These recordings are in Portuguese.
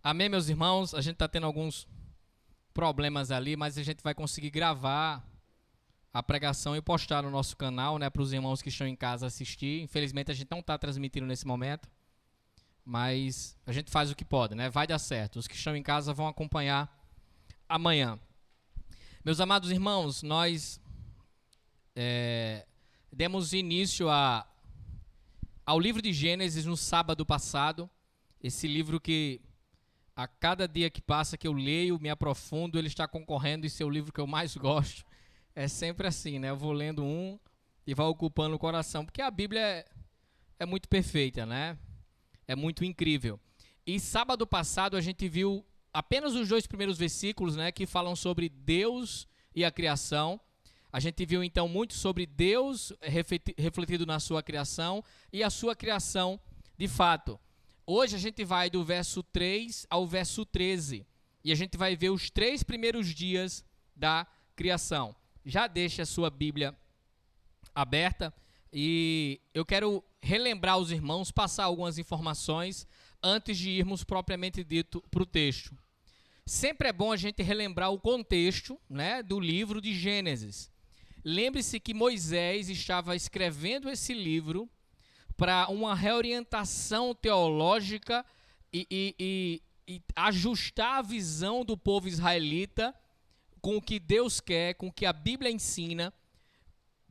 Amém, meus irmãos? A gente está tendo alguns problemas ali, mas a gente vai conseguir gravar a pregação e postar no nosso canal, né, para os irmãos que estão em casa assistir. Infelizmente, a gente não está transmitindo nesse momento, mas a gente faz o que pode, né? Vai dar certo. Os que estão em casa vão acompanhar amanhã. Meus amados irmãos, nós demos início ao livro de Gênesis no sábado passado. Esse livro que a cada dia que passa que eu leio, me aprofundo, ele está concorrendo em ser o livro que eu mais gosto. É sempre assim, né? Eu vou lendo um e vai ocupando o coração, porque a Bíblia é muito perfeita, né? É muito incrível. E sábado passado a gente viu apenas os 2 primeiros versículos, né, que falam sobre Deus e a criação. A gente viu então muito sobre Deus refletido na sua criação e a sua criação de fato. Hoje a gente vai do verso 3 ao verso 13 e a gente vai ver os 3 primeiros dias da criação. Já deixa a sua Bíblia aberta e eu quero relembrar os irmãos, passar algumas informações antes de irmos propriamente dito para o texto. Sempre é bom a gente relembrar o contexto, né, do livro de Gênesis. Lembre-se que Moisés estava escrevendo esse livro para uma reorientação teológica e ajustar a visão do povo israelita com o que Deus quer, com o que a Bíblia ensina,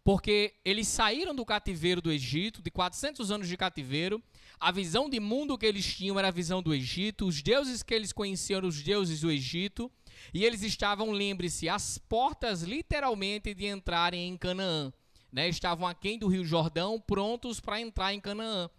porque eles saíram do cativeiro do Egito, de 400 anos de cativeiro. A visão de mundo que eles tinham era a visão do Egito, os deuses que eles conheciam eram os deuses do Egito, e eles estavam, lembre-se, às portas literalmente de entrarem em Canaã. Né, estavam aquém do Rio Jordão, prontos para entrar em Canaã.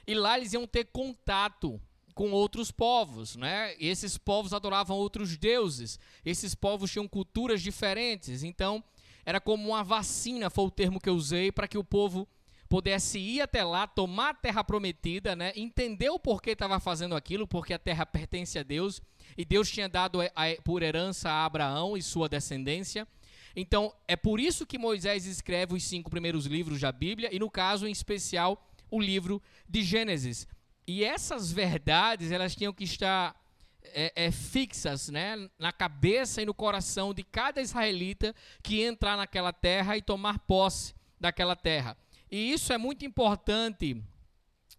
E lá eles iam ter contato com outros povos. Né? Esses povos adoravam outros deuses. Esses povos tinham culturas diferentes. Então, era como uma vacina, foi o termo que eu usei, para que o povo pudesse ir até lá, tomar a terra prometida, né? Entender o porquê estava fazendo aquilo, porque a terra pertence a Deus, e Deus tinha dado por herança a Abraão e sua descendência. Então, é por isso que Moisés escreve os 5 primeiros livros da Bíblia, e no caso, em especial, o livro de Gênesis. E essas verdades, elas tinham que estar fixas, né, na cabeça e no coração de cada israelita que entrar naquela terra e tomar posse daquela terra. E isso é muito importante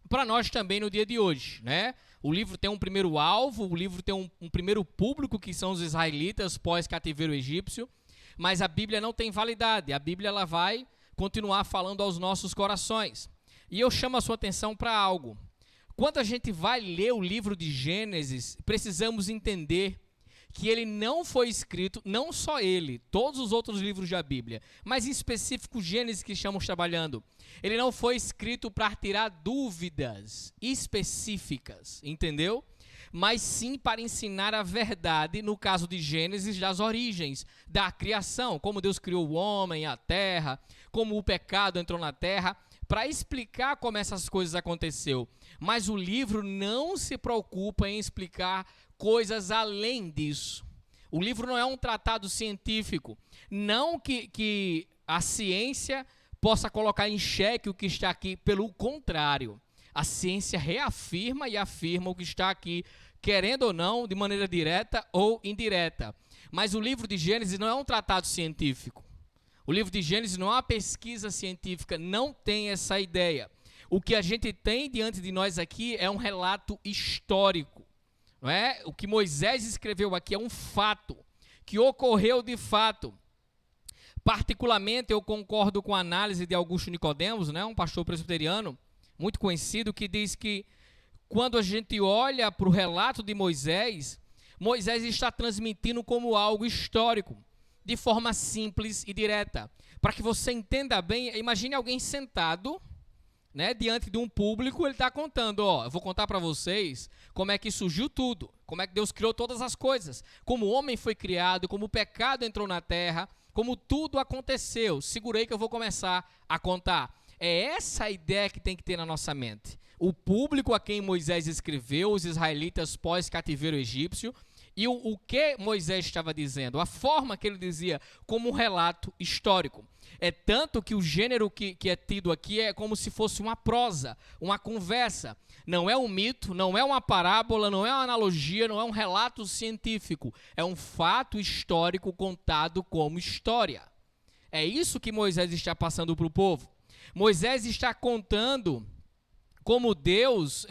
para nós também no dia de hoje, né? O livro tem um primeiro alvo, o livro tem um primeiro público, que são os israelitas pós-cativeiro egípcio, mas a Bíblia não tem validade. A Bíblia ela vai continuar falando aos nossos corações. E eu chamo a sua atenção para algo. Quando a gente vai ler o livro de Gênesis, precisamos entender que ele não foi escrito, não só ele, todos os outros livros da Bíblia, mas em específico Gênesis que estamos trabalhando, ele não foi escrito para tirar dúvidas específicas, entendeu? Mas sim para ensinar a verdade, no caso de Gênesis, das origens da criação, como Deus criou o homem, a terra, como o pecado entrou na terra, para explicar como essas coisas aconteceram. Mas o livro não se preocupa em explicar coisas além disso. O livro não é um tratado científico. Não que a ciência possa colocar em xeque o que está aqui, pelo contrário. A ciência reafirma e afirma o que está aqui, querendo ou não, de maneira direta ou indireta. Mas o livro de Gênesis não é um tratado científico. O livro de Gênesis não é uma pesquisa científica, não tem essa ideia. O que a gente tem diante de nós aqui é um relato histórico. Não é? O que Moisés escreveu aqui é um fato, que ocorreu de fato. Particularmente, eu concordo com a análise de Augusto Nicodemos, né, um pastor presbiteriano, muito conhecido, que diz que quando a gente olha para o relato de Moisés, Moisés está transmitindo como algo histórico, de forma simples e direta. Para que você entenda bem, imagine alguém sentado, né, diante de um público, ele está contando, ó, eu vou contar para vocês como é que surgiu tudo, como é que Deus criou todas as coisas, como o homem foi criado, como o pecado entrou na terra, como tudo aconteceu. Segurei que eu vou começar a contar. É essa a ideia que tem que ter na nossa mente. O público a quem Moisés escreveu, os israelitas pós-cativeiro egípcio, E o que Moisés estava dizendo? A forma que ele dizia como um relato histórico. É tanto que o gênero que é tido aqui é como se fosse uma prosa, uma conversa. Não é um mito, não é uma parábola, não é uma analogia, não é um relato científico. É um fato histórico contado como história. É isso que Moisés está passando para o povo. Moisés está contando como Deus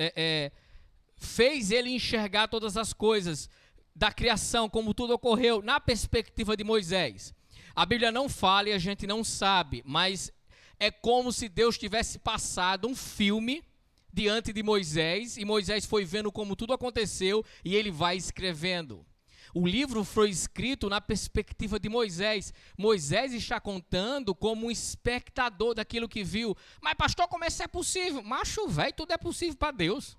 fez ele enxergar todas as coisas da criação, como tudo ocorreu, na perspectiva de Moisés. A Bíblia não fala e a gente não sabe, mas é como se Deus tivesse passado um filme diante de Moisés, e Moisés foi vendo como tudo aconteceu, e ele vai escrevendo. O livro foi escrito na perspectiva de Moisés. Moisés está contando como um espectador daquilo que viu. Mas pastor, como isso é possível? Macho velho, tudo é possível para Deus.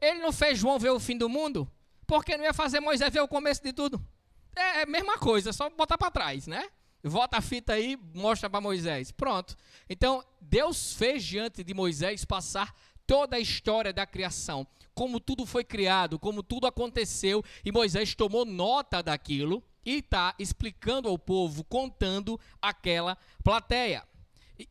Ele não fez João ver o fim do mundo? Por que não ia fazer Moisés ver o começo de tudo? É a mesma coisa, só botar para trás, né? Volta a fita aí, mostra para Moisés. Pronto. Então, Deus fez diante de Moisés passar toda a história da criação, como tudo foi criado, como tudo aconteceu, e Moisés tomou nota daquilo e está explicando ao povo, contando aquela plateia.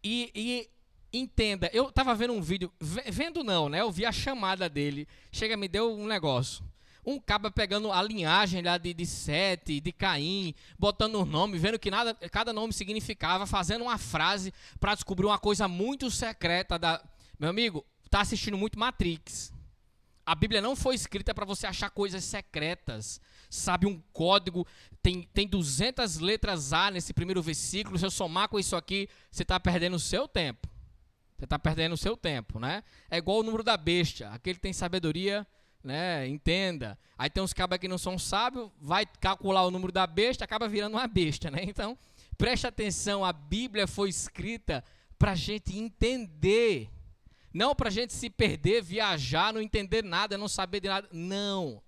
E entenda, eu estava vendo um vídeo, vendo não, né? Eu vi a chamada dele, chega, me deu um negócio. Um cabra pegando a linhagem lá de Sete, de Caim, botando os nomes, vendo que cada nome significava, fazendo uma frase para descobrir uma coisa muito secreta da... Meu amigo, está assistindo muito Matrix. A Bíblia não foi escrita para você achar coisas secretas. Sabe, um código, tem 200 letras A nesse primeiro versículo, se eu somar com isso aqui, você está perdendo o seu tempo. Você está perdendo o seu tempo, né? É igual o número da besta. Aquele que tem sabedoria, né? Entenda. Aí tem uns cabras que não são sábios, vai calcular o número da besta, acaba virando uma besta, né? Então, preste atenção, a Bíblia foi escrita para a gente entender. Não para a gente se perder, viajar, não entender nada, não saber de nada. Não.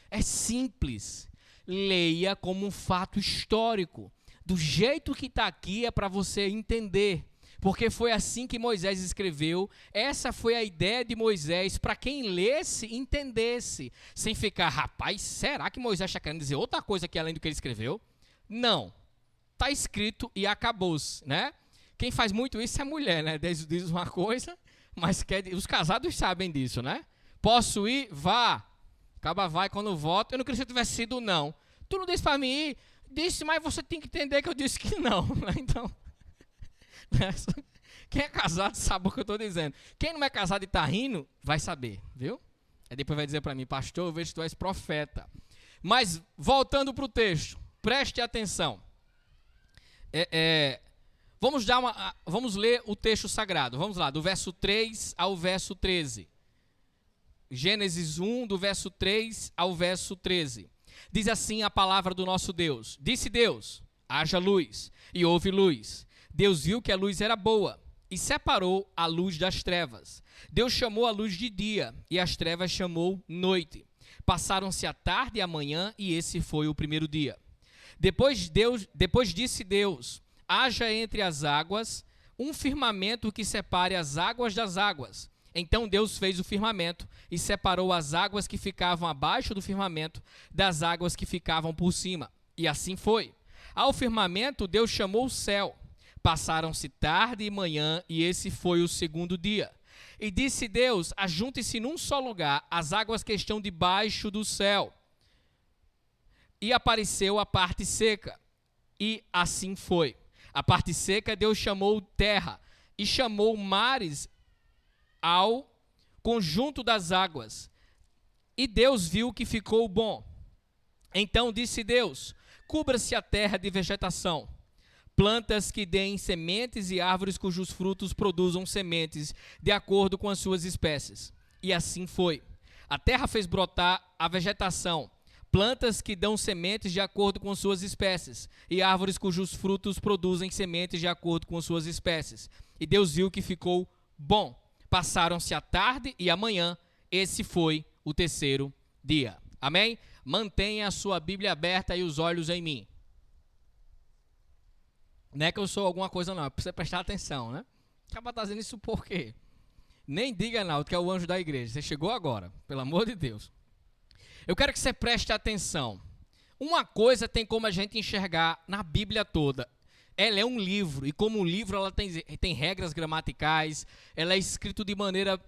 É simples. Leia como um fato histórico. Do jeito que está aqui é para você entender. Porque foi assim que Moisés escreveu. Essa foi a ideia de Moisés para quem lesse, entendesse. Sem ficar, rapaz, será que Moisés está querendo dizer outra coisa aqui além do que ele escreveu? Não. Está escrito e acabou-se, né? Quem faz muito isso é mulher, né? Diz uma coisa... Mas os casados sabem disso, né? Posso ir? Vá. Acaba vai quando volta. Eu não queria que você tivesse sido não. Tu não disse para mim ir? Disse, mas você tem que entender que eu disse que não. Então, quem é casado sabe o que eu estou dizendo. Quem não é casado e está rindo, vai saber, viu? Aí depois vai dizer para mim, pastor, eu vejo que tu és profeta. Mas, voltando para o texto, preste atenção. Vamos ler o texto sagrado. Vamos lá, do verso 3 ao verso 13. Gênesis 1, do verso 3 ao verso 13. Diz assim a palavra do nosso Deus. Disse Deus, haja luz, e houve luz. Deus viu que a luz era boa, e separou a luz das trevas. Deus chamou a luz de dia, e as trevas chamou noite. Passaram-se a tarde e a manhã, e esse foi o primeiro dia. Depois disse Deus, haja entre as águas um firmamento que separe as águas das águas. Então Deus fez o firmamento e separou as águas que ficavam abaixo do firmamento das águas que ficavam por cima. E assim foi. Ao firmamento Deus chamou o céu. Passaram-se tarde e manhã e esse foi o segundo dia. E disse Deus, ajunte-se num só lugar as águas que estão debaixo do céu. E apareceu a parte seca. E assim foi. A parte seca Deus chamou terra e chamou mares ao conjunto das águas. E Deus viu que ficou bom. Então disse Deus, cubra-se a terra de vegetação, plantas que deem sementes e árvores cujos frutos produzam sementes de acordo com as suas espécies. E assim foi. A terra fez brotar a vegetação, plantas que dão sementes de acordo com suas espécies, e árvores cujos frutos produzem sementes de acordo com suas espécies. E Deus viu que ficou bom. Passaram-se a tarde e a manhã, esse foi o terceiro dia. Amém? Mantenha a sua Bíblia aberta e os olhos em mim. Não é que eu sou alguma coisa não, é para você prestar atenção, né? Acaba fazendo isso por quê? Nem diga, Naldo, que é o anjo da igreja. Você chegou agora, pelo amor de Deus. Eu quero que você preste atenção. Uma coisa tem como a gente enxergar na Bíblia toda. Ela é um livro, e como um livro ela tem regras gramaticais, ela é escrita de maneira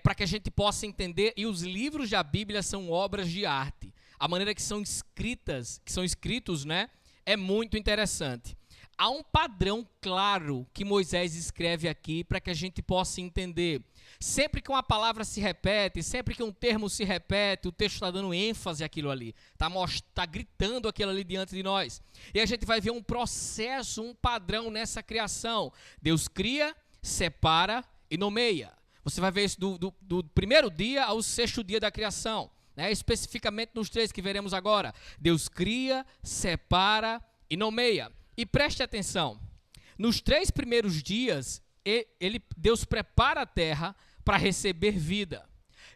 para que a gente possa entender, e os livros da Bíblia são obras de arte. A maneira que são escritos, né, é muito interessante. Há um padrão claro que Moisés escreve aqui para que a gente possa entender. Sempre que uma palavra se repete, sempre que um termo se repete, o texto está dando ênfase àquilo ali, está gritando aquilo ali diante de nós. E a gente vai ver um processo, um padrão nessa criação. Deus cria, separa e nomeia. Você vai ver isso do primeiro dia ao sexto dia da criação, né? Especificamente nos 3 que veremos agora. Deus cria, separa e nomeia. E preste atenção, nos 3 primeiros dias, Deus prepara a terra para receber vida.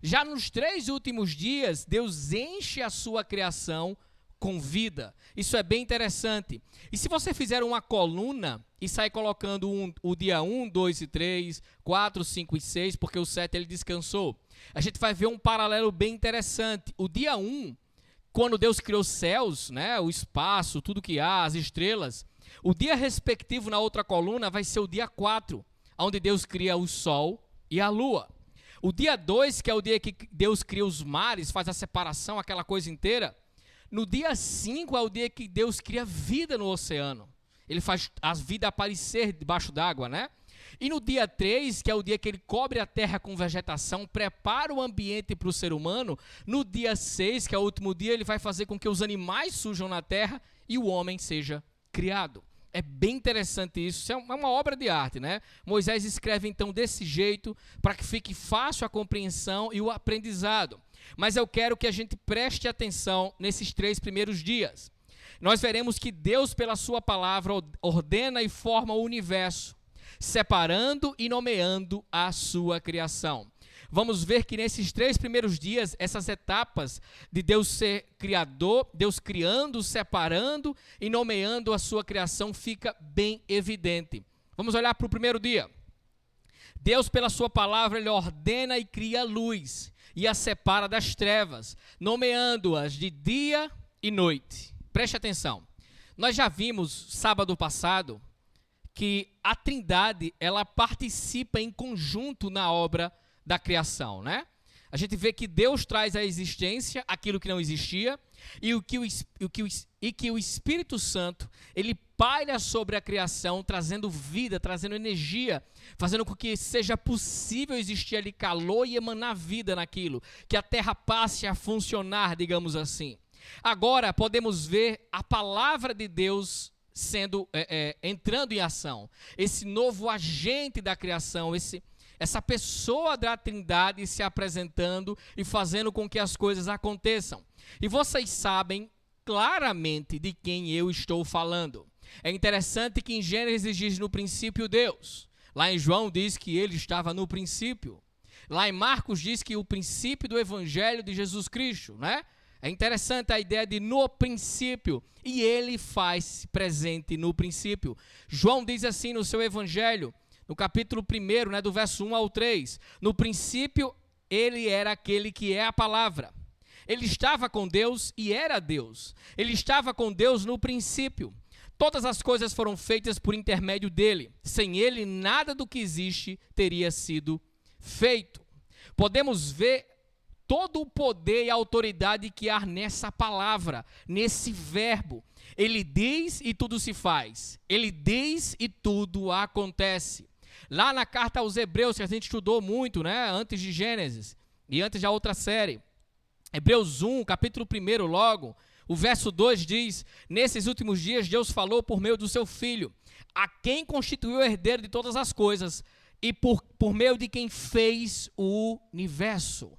Já nos 3 últimos dias, Deus enche a sua criação com vida. Isso é bem interessante. E se você fizer uma coluna e sair colocando o dia 1, 2 e 3, 4, 5 e 6, porque o 7 ele descansou, a gente vai ver um paralelo bem interessante. O dia 1, quando Deus criou os céus, né, o espaço, tudo que há, as estrelas, o dia respectivo na outra coluna vai ser o dia 4, onde Deus cria o sol e a lua. O dia 2, que é o dia que Deus cria os mares, faz a separação, aquela coisa inteira. No dia 5 é o dia que Deus cria vida no oceano. Ele faz a vida aparecer debaixo d'água, né? E no dia 3, que é o dia que ele cobre a terra com vegetação, prepara o ambiente para o ser humano. No dia 6, que é o último dia, ele vai fazer com que os animais surjam na terra e o homem seja criado. É bem interessante isso, é uma obra de arte, né? Moisés escreve então desse jeito para que fique fácil a compreensão e o aprendizado. Mas eu quero que a gente preste atenção nesses 3 primeiros dias. Nós veremos que Deus, pela sua palavra, ordena e forma o universo, separando e nomeando a sua criação. Vamos ver que nesses 3 primeiros dias, essas etapas de Deus ser criador, Deus criando, separando e nomeando a sua criação fica bem evidente. Vamos olhar para o primeiro dia. Deus, pela sua palavra, ele ordena e cria a luz e a separa das trevas, nomeando-as de dia e noite. Preste atenção. Nós já vimos, sábado passado, que a Trindade, ela participa em conjunto na obra da criação, né? A gente vê que Deus traz à existência aquilo que não existia e que o Espírito Santo, ele paira sobre a criação, trazendo vida, trazendo energia, fazendo com que seja possível existir ali calor e emanar vida naquilo, que a terra passe a funcionar, digamos assim. Agora podemos ver a palavra de Deus sendo entrando em ação, esse novo agente da criação, essa pessoa da Trindade se apresentando e fazendo com que as coisas aconteçam. E vocês sabem claramente de quem eu estou falando. É interessante que em Gênesis diz no princípio Deus. Lá em João diz que ele estava no princípio. Lá em Marcos diz que o princípio do Evangelho de Jesus Cristo, né? É interessante a ideia de no princípio, e ele faz presente no princípio. João diz assim no seu Evangelho, no capítulo 1, né, do verso 1 ao 3, no princípio ele era aquele que é a palavra. Ele estava com Deus e era Deus. Ele estava com Deus no princípio. Todas as coisas foram feitas por intermédio dele. Sem ele, nada do que existe teria sido feito. Podemos ver todo o poder e autoridade que há nessa palavra, nesse verbo. Ele diz e tudo se faz. Ele diz e tudo acontece. Lá na carta aos Hebreus, que a gente estudou muito, né, antes de Gênesis e antes da outra série, Hebreus 1, capítulo 1 logo, o verso 2 diz: nesses últimos dias Deus falou por meio do seu Filho, a quem constituiu o herdeiro de todas as coisas e por meio de quem fez o universo.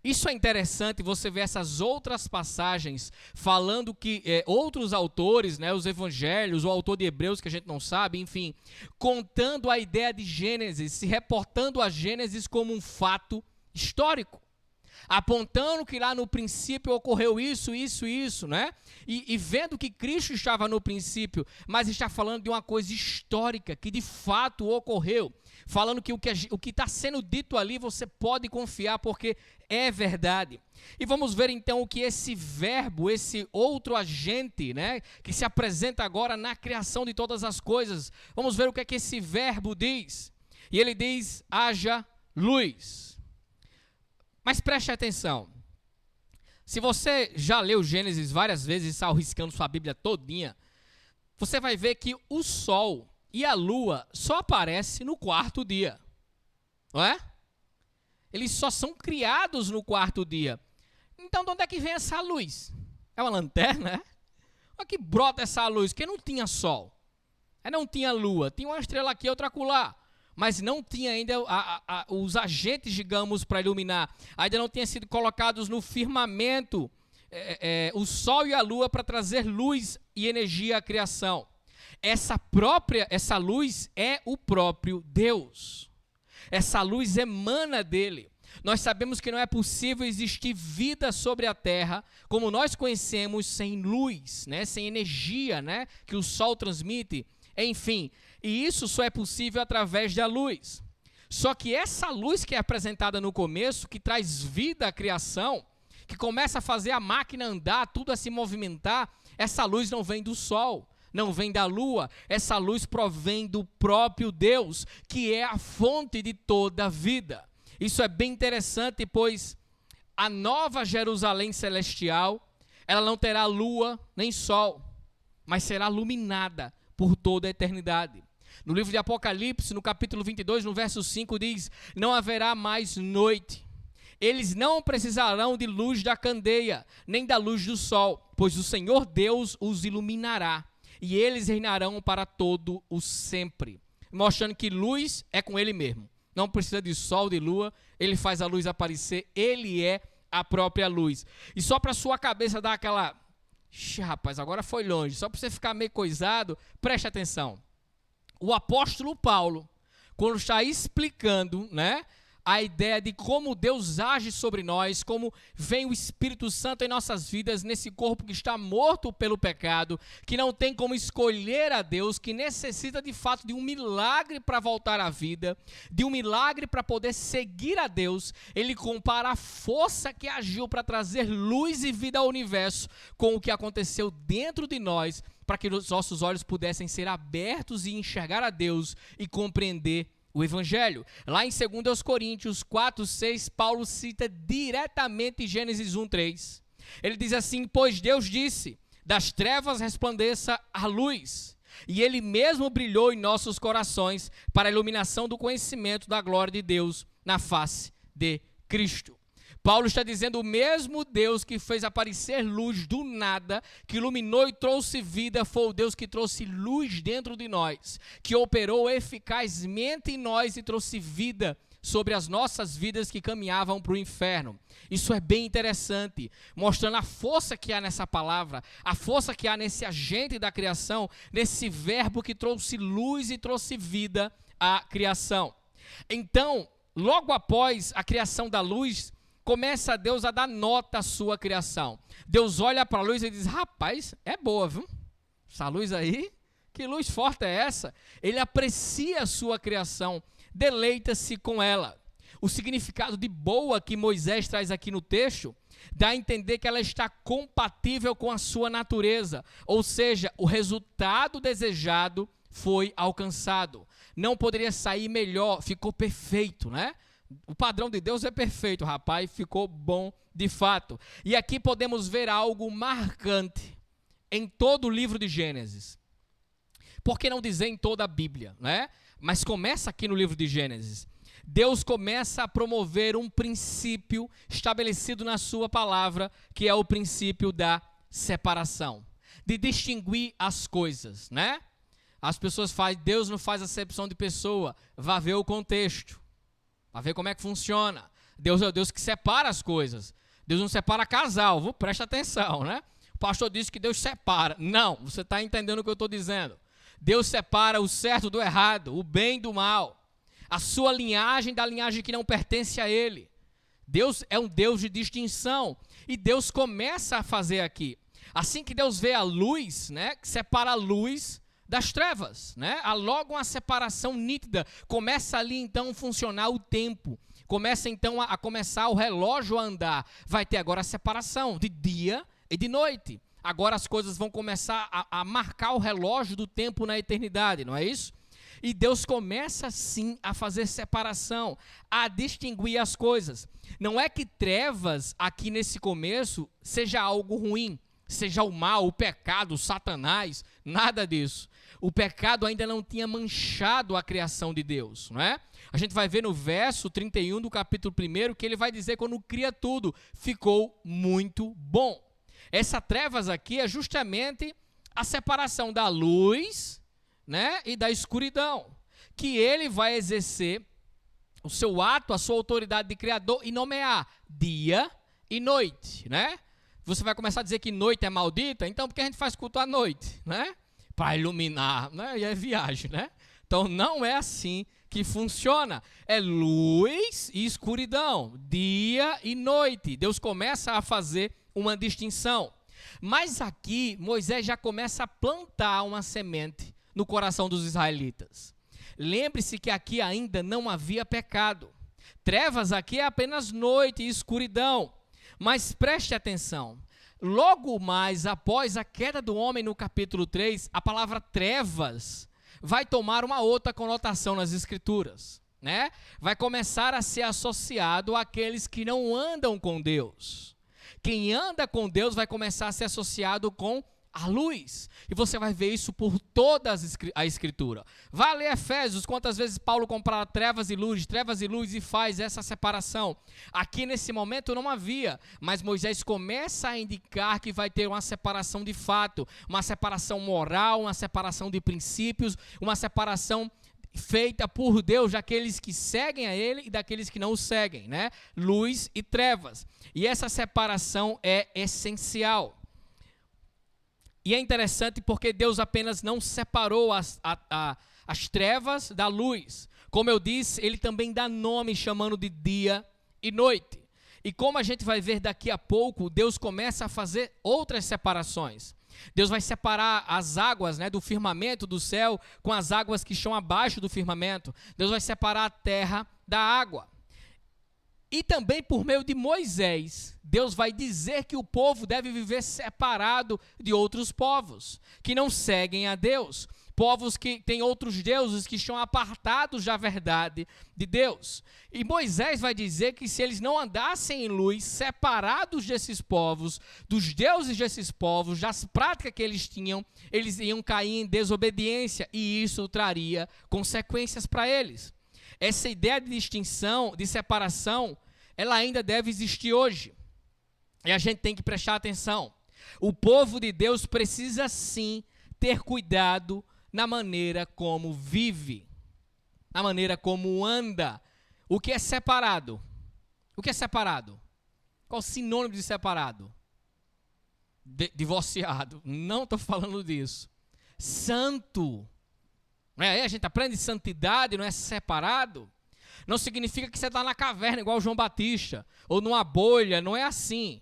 Isso é interessante, você vê essas outras passagens falando que outros autores, né, os evangelhos, o autor de Hebreus que a gente não sabe, enfim, contando a ideia de Gênesis, se reportando a Gênesis como um fato histórico, apontando que lá no princípio ocorreu isso, né? E vendo que Cristo estava no princípio, mas está falando de uma coisa histórica que de fato ocorreu. falando que o que está sendo dito ali você pode confiar porque é verdade. E vamos ver então o que esse verbo, esse outro agente, né, que se apresenta agora na criação de todas as coisas. Vamos ver o que é que esse verbo diz. E ele diz: haja luz. Mas preste atenção. Se você já leu Gênesis várias vezes e está riscando sua Bíblia todinha, você vai ver que o sol e a lua só aparecem no quarto dia. Não é? Eles só são criados no quarto dia. Então, de onde é que vem essa luz? É uma lanterna, é? Onde é que brota essa luz? Porque não tinha sol. Não tinha lua. Tinha uma estrela aqui, outra acolá. Mas não tinha ainda os agentes, digamos, para iluminar. Ainda não tinham sido colocados no firmamento o sol e a lua para trazer luz e energia à criação. Essa luz é o próprio Deus. Essa luz emana dele. Nós sabemos que não é possível existir vida sobre a terra como nós conhecemos sem luz, né? Sem energia, né? Que o sol transmite. Enfim, e isso só é possível através da luz. Só que essa luz que é apresentada no começo, que traz vida à criação, que começa a fazer a máquina andar, tudo a se movimentar, essa luz não vem do sol, não vem da lua, essa luz provém do próprio Deus, que é a fonte de toda a vida. Isso é bem interessante, pois a nova Jerusalém celestial, ela não terá lua nem sol, mas será iluminada por toda a eternidade. No livro de Apocalipse, no capítulo 22, no verso 5, diz: não haverá mais noite. Eles não precisarão de luz da candeia, nem da luz do sol, pois o Senhor Deus os iluminará, e eles reinarão para todo o sempre. Mostrando que luz é com ele mesmo. Não precisa de sol, de lua, ele faz a luz aparecer, ele é a própria luz. E só para sua cabeça dar aquela... rapaz, agora foi longe. Só para você ficar meio coisado, preste atenção. O apóstolo Paulo, quando está explicando, né, a ideia de como Deus age sobre nós, como vem o Espírito Santo em nossas vidas, nesse corpo que está morto pelo pecado, que não tem como escolher a Deus, que necessita de fato de um milagre para voltar à vida, de um milagre para poder seguir a Deus. Ele compara a força que agiu para trazer luz e vida ao universo com o que aconteceu dentro de nós, para que os nossos olhos pudessem ser abertos e enxergar a Deus e compreender o Evangelho. Lá em 2 Coríntios 4:6, Paulo cita diretamente Gênesis 1:3. Ele diz assim: pois Deus disse, das trevas resplandeça a luz, e ele mesmo brilhou em nossos corações para a iluminação do conhecimento da glória de Deus na face de Cristo. Paulo está dizendo: o mesmo Deus que fez aparecer luz do nada, que iluminou e trouxe vida, foi o Deus que trouxe luz dentro de nós, que operou eficazmente em nós e trouxe vida sobre as nossas vidas que caminhavam para o inferno. Isso é bem interessante, mostrando a força que há nessa palavra, a força que há nesse agente da criação, nesse verbo que trouxe luz e trouxe vida à criação. Então, logo após a criação da luz, começa Deus a dar nota à sua criação. Deus olha para a luz e diz: rapaz, é boa, viu? Essa luz aí, que luz forte é essa? Ele aprecia a sua criação, deleita-se com ela. O significado de boa que Moisés traz aqui no texto dá a entender que ela está compatível com a sua natureza, ou seja, o resultado desejado foi alcançado. Não poderia sair melhor, ficou perfeito, né? O padrão de Deus é perfeito, rapaz, ficou bom de fato. E aqui podemos ver algo marcante em todo o livro de Gênesis. Por que não dizer em toda a Bíblia, né? Mas começa aqui no livro de Gênesis. Deus começa a promover um princípio estabelecido na sua palavra, que é o princípio da separação, de distinguir as coisas, né? As pessoas fazem, Deus não faz acepção de pessoa, vá ver o contexto. Para ver como é que funciona. Deus é o Deus que separa as coisas. Deus não separa casal, viu? Presta atenção, né? O pastor disse que Deus separa. Não, você está entendendo o que eu estou dizendo. Deus separa o certo do errado, o bem do mal. A sua linhagem da linhagem que não pertence a ele. Deus é um Deus de distinção. E Deus começa a fazer aqui. Assim que Deus vê a luz, né? Que separa a luz das trevas, né? Há logo uma separação nítida. Começa ali então a funcionar o tempo. Começa então a começar o relógio a andar. Vai ter agora a separação de dia e de noite. Agora as coisas vão começar a marcar o relógio do tempo na eternidade, não é isso? E Deus começa sim a fazer separação, a distinguir as coisas. Não é que trevas aqui nesse começo seja algo ruim, seja o mal, o pecado, o Satanás, nada disso. O pecado ainda não tinha manchado a criação de Deus, não é? A gente vai ver no verso 31 do capítulo 1 que ele vai dizer quando cria tudo, ficou muito bom. Essa trevas aqui é justamente a separação da luz, né, e da escuridão, que ele vai exercer o seu ato, a sua autoridade de criador e nomear dia e noite, né? Você vai começar a dizer que noite é maldita, então por que a gente faz culto à noite, né? Para iluminar, né? E é viagem, né? Então não é assim que funciona. É luz e escuridão, dia e noite. Deus começa a fazer uma distinção. Mas aqui Moisés já começa a plantar uma semente no coração dos israelitas. Lembre-se que aqui ainda não havia pecado. Trevas aqui é apenas noite e escuridão. Mas preste atenção. Logo mais após a queda do homem no capítulo 3, a palavra trevas vai tomar uma outra conotação nas escrituras, né? Vai começar a ser associado àqueles que não andam com Deus. Quem anda com Deus vai começar a ser associado com a luz, e você vai ver isso por toda a escritura. Vai ler Efésios, quantas vezes Paulo compara trevas e luz e faz essa separação. Aqui nesse momento não havia, mas Moisés começa a indicar que vai ter uma separação de fato, uma separação moral, uma separação de princípios, uma separação feita por Deus daqueles que seguem a ele e daqueles que não o seguem, né? Luz e trevas. E essa separação é essencial. E é interessante porque Deus apenas não separou as trevas da luz. Como eu disse, ele também dá nome chamando de dia e noite. E como a gente vai ver daqui a pouco, Deus começa a fazer outras separações. Deus vai separar as águas, né, do firmamento do céu com as águas que estão abaixo do firmamento. Deus vai separar a terra da água. E também por meio de Moisés, Deus vai dizer que o povo deve viver separado de outros povos, que não seguem a Deus. Povos que têm outros deuses que estão apartados da verdade de Deus. E Moisés vai dizer que se eles não andassem em luz, separados desses povos, dos deuses desses povos, das práticas que eles tinham, eles iam cair em desobediência e isso traria consequências para eles. Essa ideia de distinção, de separação, ela ainda deve existir hoje. E a gente tem que prestar atenção. O povo de Deus precisa sim ter cuidado na maneira como vive, na maneira como anda. O que é separado? O que é separado? Qual o sinônimo de separado? Divorciado. Não estou falando disso. Santo. A gente aprende santidade, não é separado. Não significa que você está na caverna igual João Batista, ou numa bolha, não é assim.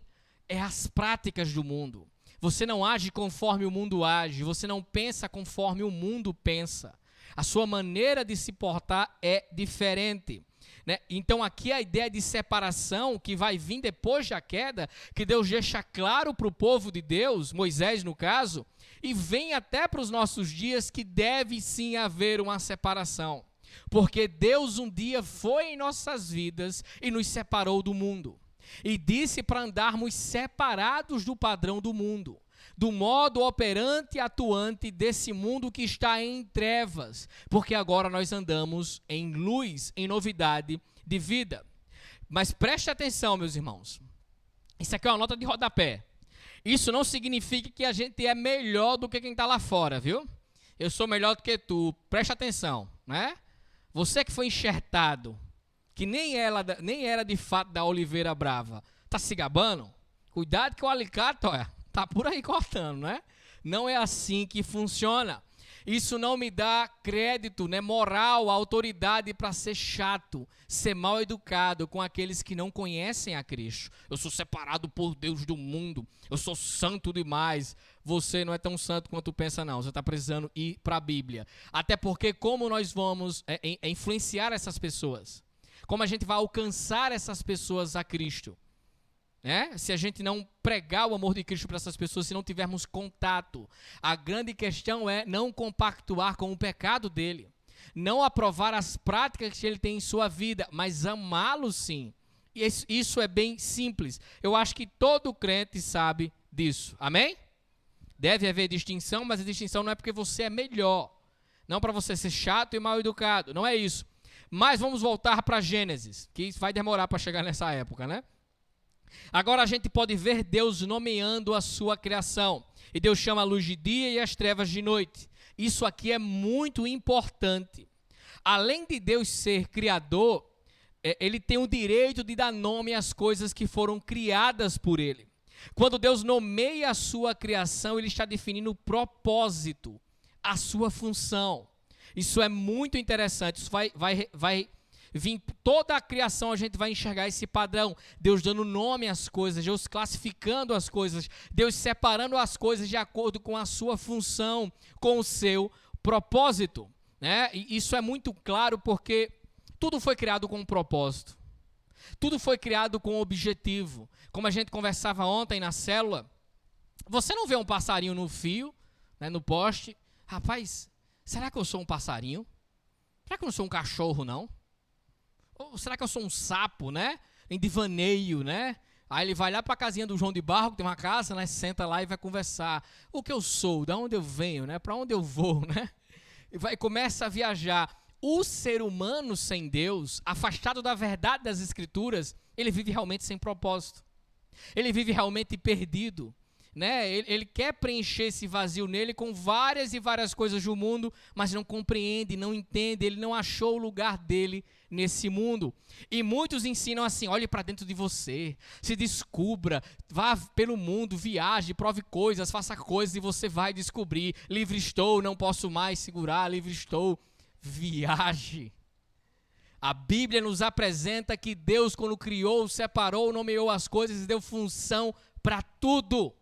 É as práticas do mundo. Você não age conforme o mundo age, você não pensa conforme o mundo pensa. A sua maneira de se portar é diferente, né? Então aqui a ideia de separação que vai vir depois da queda, que Deus deixa claro para o povo de Deus, Moisés no caso, e vem até para os nossos dias que deve sim haver uma separação. Porque Deus um dia foi em nossas vidas e nos separou do mundo. E disse para andarmos separados do padrão do mundo, do modo operante e atuante desse mundo que está em trevas. Porque agora nós andamos em luz, em novidade de vida. Mas preste atenção, meus irmãos. Isso aqui é uma nota de rodapé. Isso não significa que a gente é melhor do que quem está lá fora, viu? Eu sou melhor do que tu. Preste atenção, né? Você que foi enxertado, que nem era de fato da oliveira brava, tá se gabando? Cuidado que o alicate, olha, tá por aí cortando, né? Não é assim que funciona. Isso não me dá crédito, né, moral, autoridade para ser chato, ser mal educado com aqueles que não conhecem a Cristo. Eu sou separado por Deus do mundo, eu sou santo demais. Você não é tão santo quanto pensa, não. Você está precisando ir para a Bíblia. Até porque como nós vamos influenciar essas pessoas? Como a gente vai alcançar essas pessoas a Cristo? Se a gente não pregar o amor de Cristo para essas pessoas, se não tivermos contato. A grande questão é não compactuar com o pecado dele, não aprovar as práticas que ele tem em sua vida, mas amá-lo sim. Isso é bem simples. Eu acho que todo crente sabe disso. Amém? Deve haver distinção, mas a distinção não é porque você é melhor, não para você ser chato e mal educado, não é isso. Mas vamos voltar para Gênesis, que vai demorar para chegar nessa época, né? Agora a gente pode ver Deus nomeando a sua criação. E Deus chama a luz de dia e as trevas de noite. Isso aqui é muito importante. Além de Deus ser criador, ele tem o direito de dar nome às coisas que foram criadas por ele. Quando Deus nomeia a sua criação, ele está definindo o propósito, a sua função. Isso é muito interessante. Isso vai vir toda a criação, a gente vai enxergar esse padrão. Deus dando nome às coisas, Deus classificando as coisas, Deus separando as coisas de acordo com a sua função, com o seu propósito, né? E isso é muito claro porque tudo foi criado com um propósito. Tudo foi criado com um objetivo. Como a gente conversava ontem na célula, você não vê um passarinho no fio, né, no poste. Rapaz, será que eu sou um passarinho? Será que eu não sou um cachorro, não? Ou será que eu sou um sapo, né? Em devaneio, né? Aí ele vai lá para a casinha do João de Barro, que tem uma casa, né? Senta lá e vai conversar. O que eu sou, de onde eu venho, né? Para onde eu vou, né? E começa a viajar. O ser humano sem Deus, afastado da verdade das Escrituras, ele vive realmente sem propósito. Ele vive realmente perdido, né? Ele quer preencher esse vazio nele com várias e várias coisas do mundo, mas não compreende, não entende, ele não achou o lugar dele nesse mundo. E muitos ensinam assim: olhe para dentro de você, se descubra, vá pelo mundo, viaje, prove coisas, faça coisas e você vai descobrir. Livre estou, não posso mais segurar, livre estou. Viaje. A Bíblia nos apresenta que Deus, quando criou, separou, nomeou as coisas e deu função para tudo.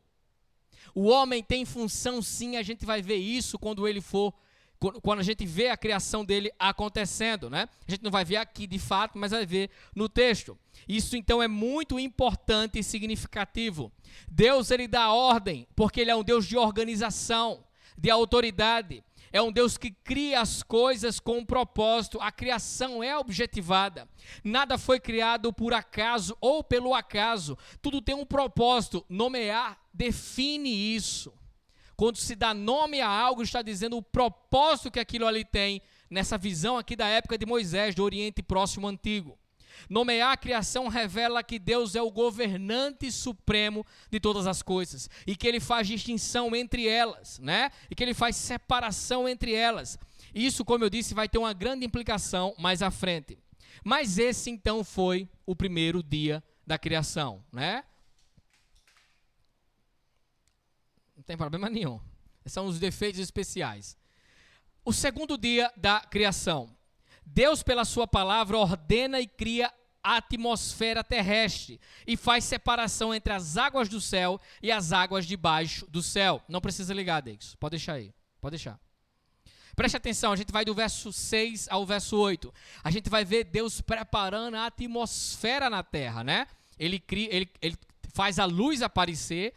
O homem tem função sim, a gente vai ver isso quando a gente vê a criação dele acontecendo, né? A gente não vai ver aqui de fato, mas vai ver no texto. Isso então é muito importante e significativo. Deus, ele dá ordem, porque ele é um Deus de organização, de autoridade. É um Deus que cria as coisas com um propósito. A criação é objetivada. Nada foi criado por acaso ou pelo acaso. Tudo tem um propósito. Nomear define isso. Quando se dá nome a algo, está dizendo o propósito que aquilo ali tem, nessa visão aqui da época de Moisés, do Oriente Próximo Antigo. Nomear a criação revela que Deus é o governante supremo de todas as coisas e que ele faz distinção entre elas, né? E que ele faz separação entre elas. Isso, como eu disse, vai ter uma grande implicação mais à frente. Mas esse então foi o primeiro dia da criação, né? Não tem problema nenhum. Esses são os defeitos especiais. O segundo dia da criação. Deus, pela sua palavra, ordena e cria a atmosfera terrestre e faz separação entre as águas do céu e as águas debaixo do céu. Não precisa ligar, Deus. Pode deixar aí. Pode deixar. Preste atenção, a gente vai do verso 6 ao verso 8. A gente vai ver Deus preparando a atmosfera na terra, né? Ele faz a luz aparecer,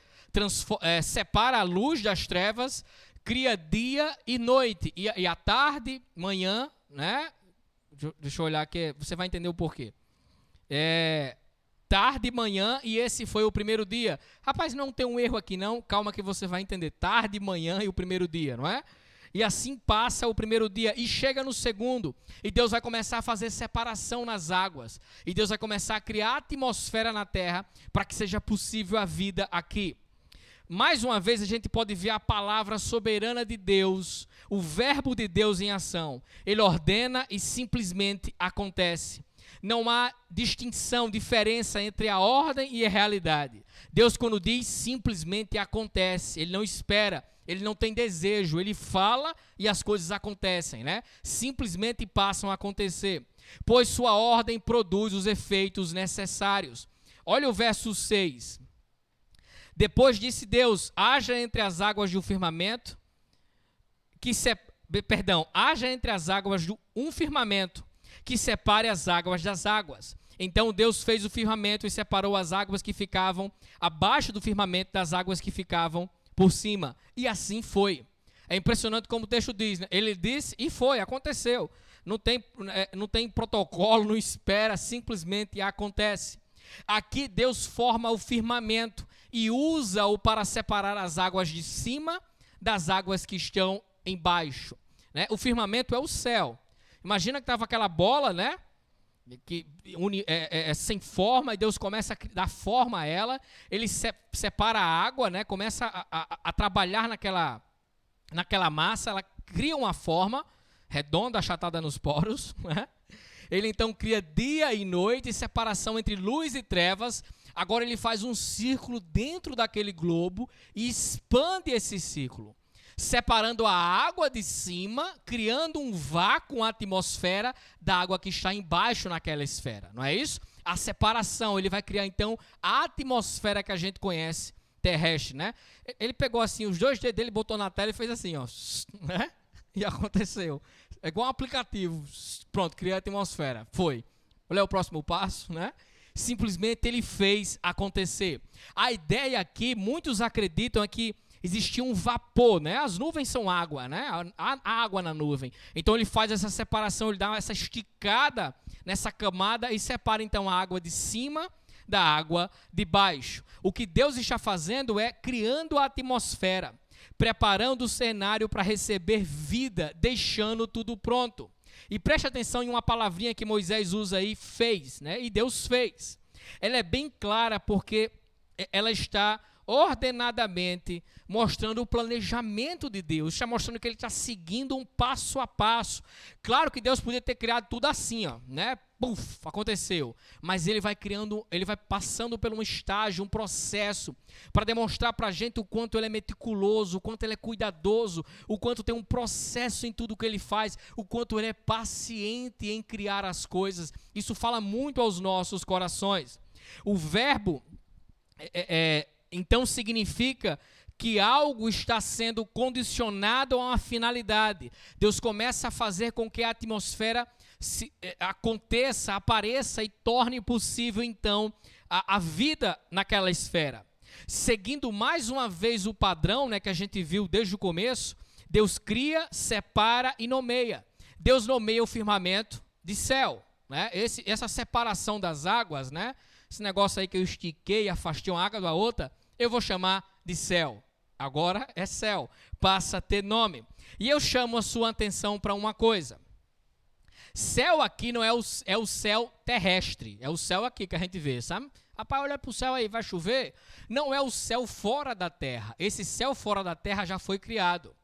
separa a luz das trevas, cria dia e noite. E à tarde, manhã, né? Deixa eu olhar aqui, você vai entender o porquê. Tarde, manhã, e esse foi o primeiro dia. Rapaz, não tem um erro aqui não, calma que você vai entender. Tarde, manhã e o primeiro dia, não é? E assim passa o primeiro dia e chega no segundo. E Deus vai começar a fazer separação nas águas. E Deus vai começar a criar atmosfera na terra para que seja possível a vida aqui. Mais uma vez a gente pode ver a palavra soberana de Deus, o verbo de Deus em ação. Ele ordena e simplesmente acontece. Não há distinção, diferença entre a ordem e a realidade. Deus, quando diz, simplesmente acontece. Ele não espera, ele não tem desejo. Ele fala e as coisas acontecem, né? Simplesmente passam a acontecer. Pois sua ordem produz os efeitos necessários. Olha o verso 6. Depois disse Deus, haja entre as águas do firmamento, haja entre as águas um firmamento, que separe as águas das águas. Então Deus fez o firmamento e separou as águas que ficavam abaixo do firmamento das águas que ficavam por cima. E assim foi. É impressionante como o texto diz, né? Ele disse e foi, aconteceu. Não tem protocolo, não espera, simplesmente acontece. Aqui Deus forma o firmamento e usa-o para separar as águas de cima das águas que estão embaixo, né? O firmamento é o céu. Imagina que estava aquela bola, né? Que sem forma, e Deus começa a dar forma a ela. Ele separa a água, né? Começa a trabalhar naquela massa. Ela cria uma forma redonda, achatada nos poros, né? Ele então cria dia e noite, separação entre luz e trevas. Agora ele faz um círculo dentro daquele globo e expande esse círculo, separando a água de cima, criando um vácuo, uma atmosfera da água que está embaixo naquela esfera, não é isso? A separação, ele vai criar então a atmosfera que a gente conhece, terrestre, né? Ele pegou assim os dois dedos dele, botou na tela e fez assim, ó, né? E aconteceu. É igual um aplicativo, pronto, cria a atmosfera, foi. Olha o próximo passo, né? Simplesmente ele fez acontecer. A ideia aqui, muitos acreditam é que existia um vapor, né? As nuvens são água, né? Há água na nuvem. Então ele faz essa separação, ele dá essa esticada nessa camada e separa então a água de cima da água de baixo. O que Deus está fazendo é criando a atmosfera, preparando o cenário para receber vida, deixando tudo pronto. E preste atenção em uma palavrinha que Moisés usa aí, fez, né? E Deus fez. Ela é bem clara porque ela está ordenadamente mostrando o planejamento de Deus, está mostrando que ele está seguindo um passo a passo. Claro que Deus podia ter criado tudo assim, ó, né? Puf, aconteceu. Mas ele vai criando, ele vai passando por um estágio, um processo, para demonstrar para a gente o quanto ele é meticuloso, o quanto ele é cuidadoso, o quanto tem um processo em tudo que ele faz, o quanto ele é paciente em criar as coisas. Isso fala muito aos nossos corações. O verbo então significa que algo está sendo condicionado a uma finalidade. Deus começa a fazer com que a atmosfera aconteça, apareça e torne possível então a vida naquela esfera. Seguindo mais uma vez o padrão, né, que a gente viu desde o começo, Deus cria, separa e nomeia. Deus nomeia o firmamento de céu, né? Essa separação das águas, né? Esse negócio aí que eu estiquei e afastei uma água da outra, eu vou chamar de céu. Agora é céu, passa a ter nome. E eu chamo a sua atenção para uma coisa. Céu aqui não é o céu terrestre, é o céu aqui que a gente vê, sabe? Rapaz, olha para o céu aí, vai chover? Não é o céu fora da terra. Esse céu fora da terra já foi criado.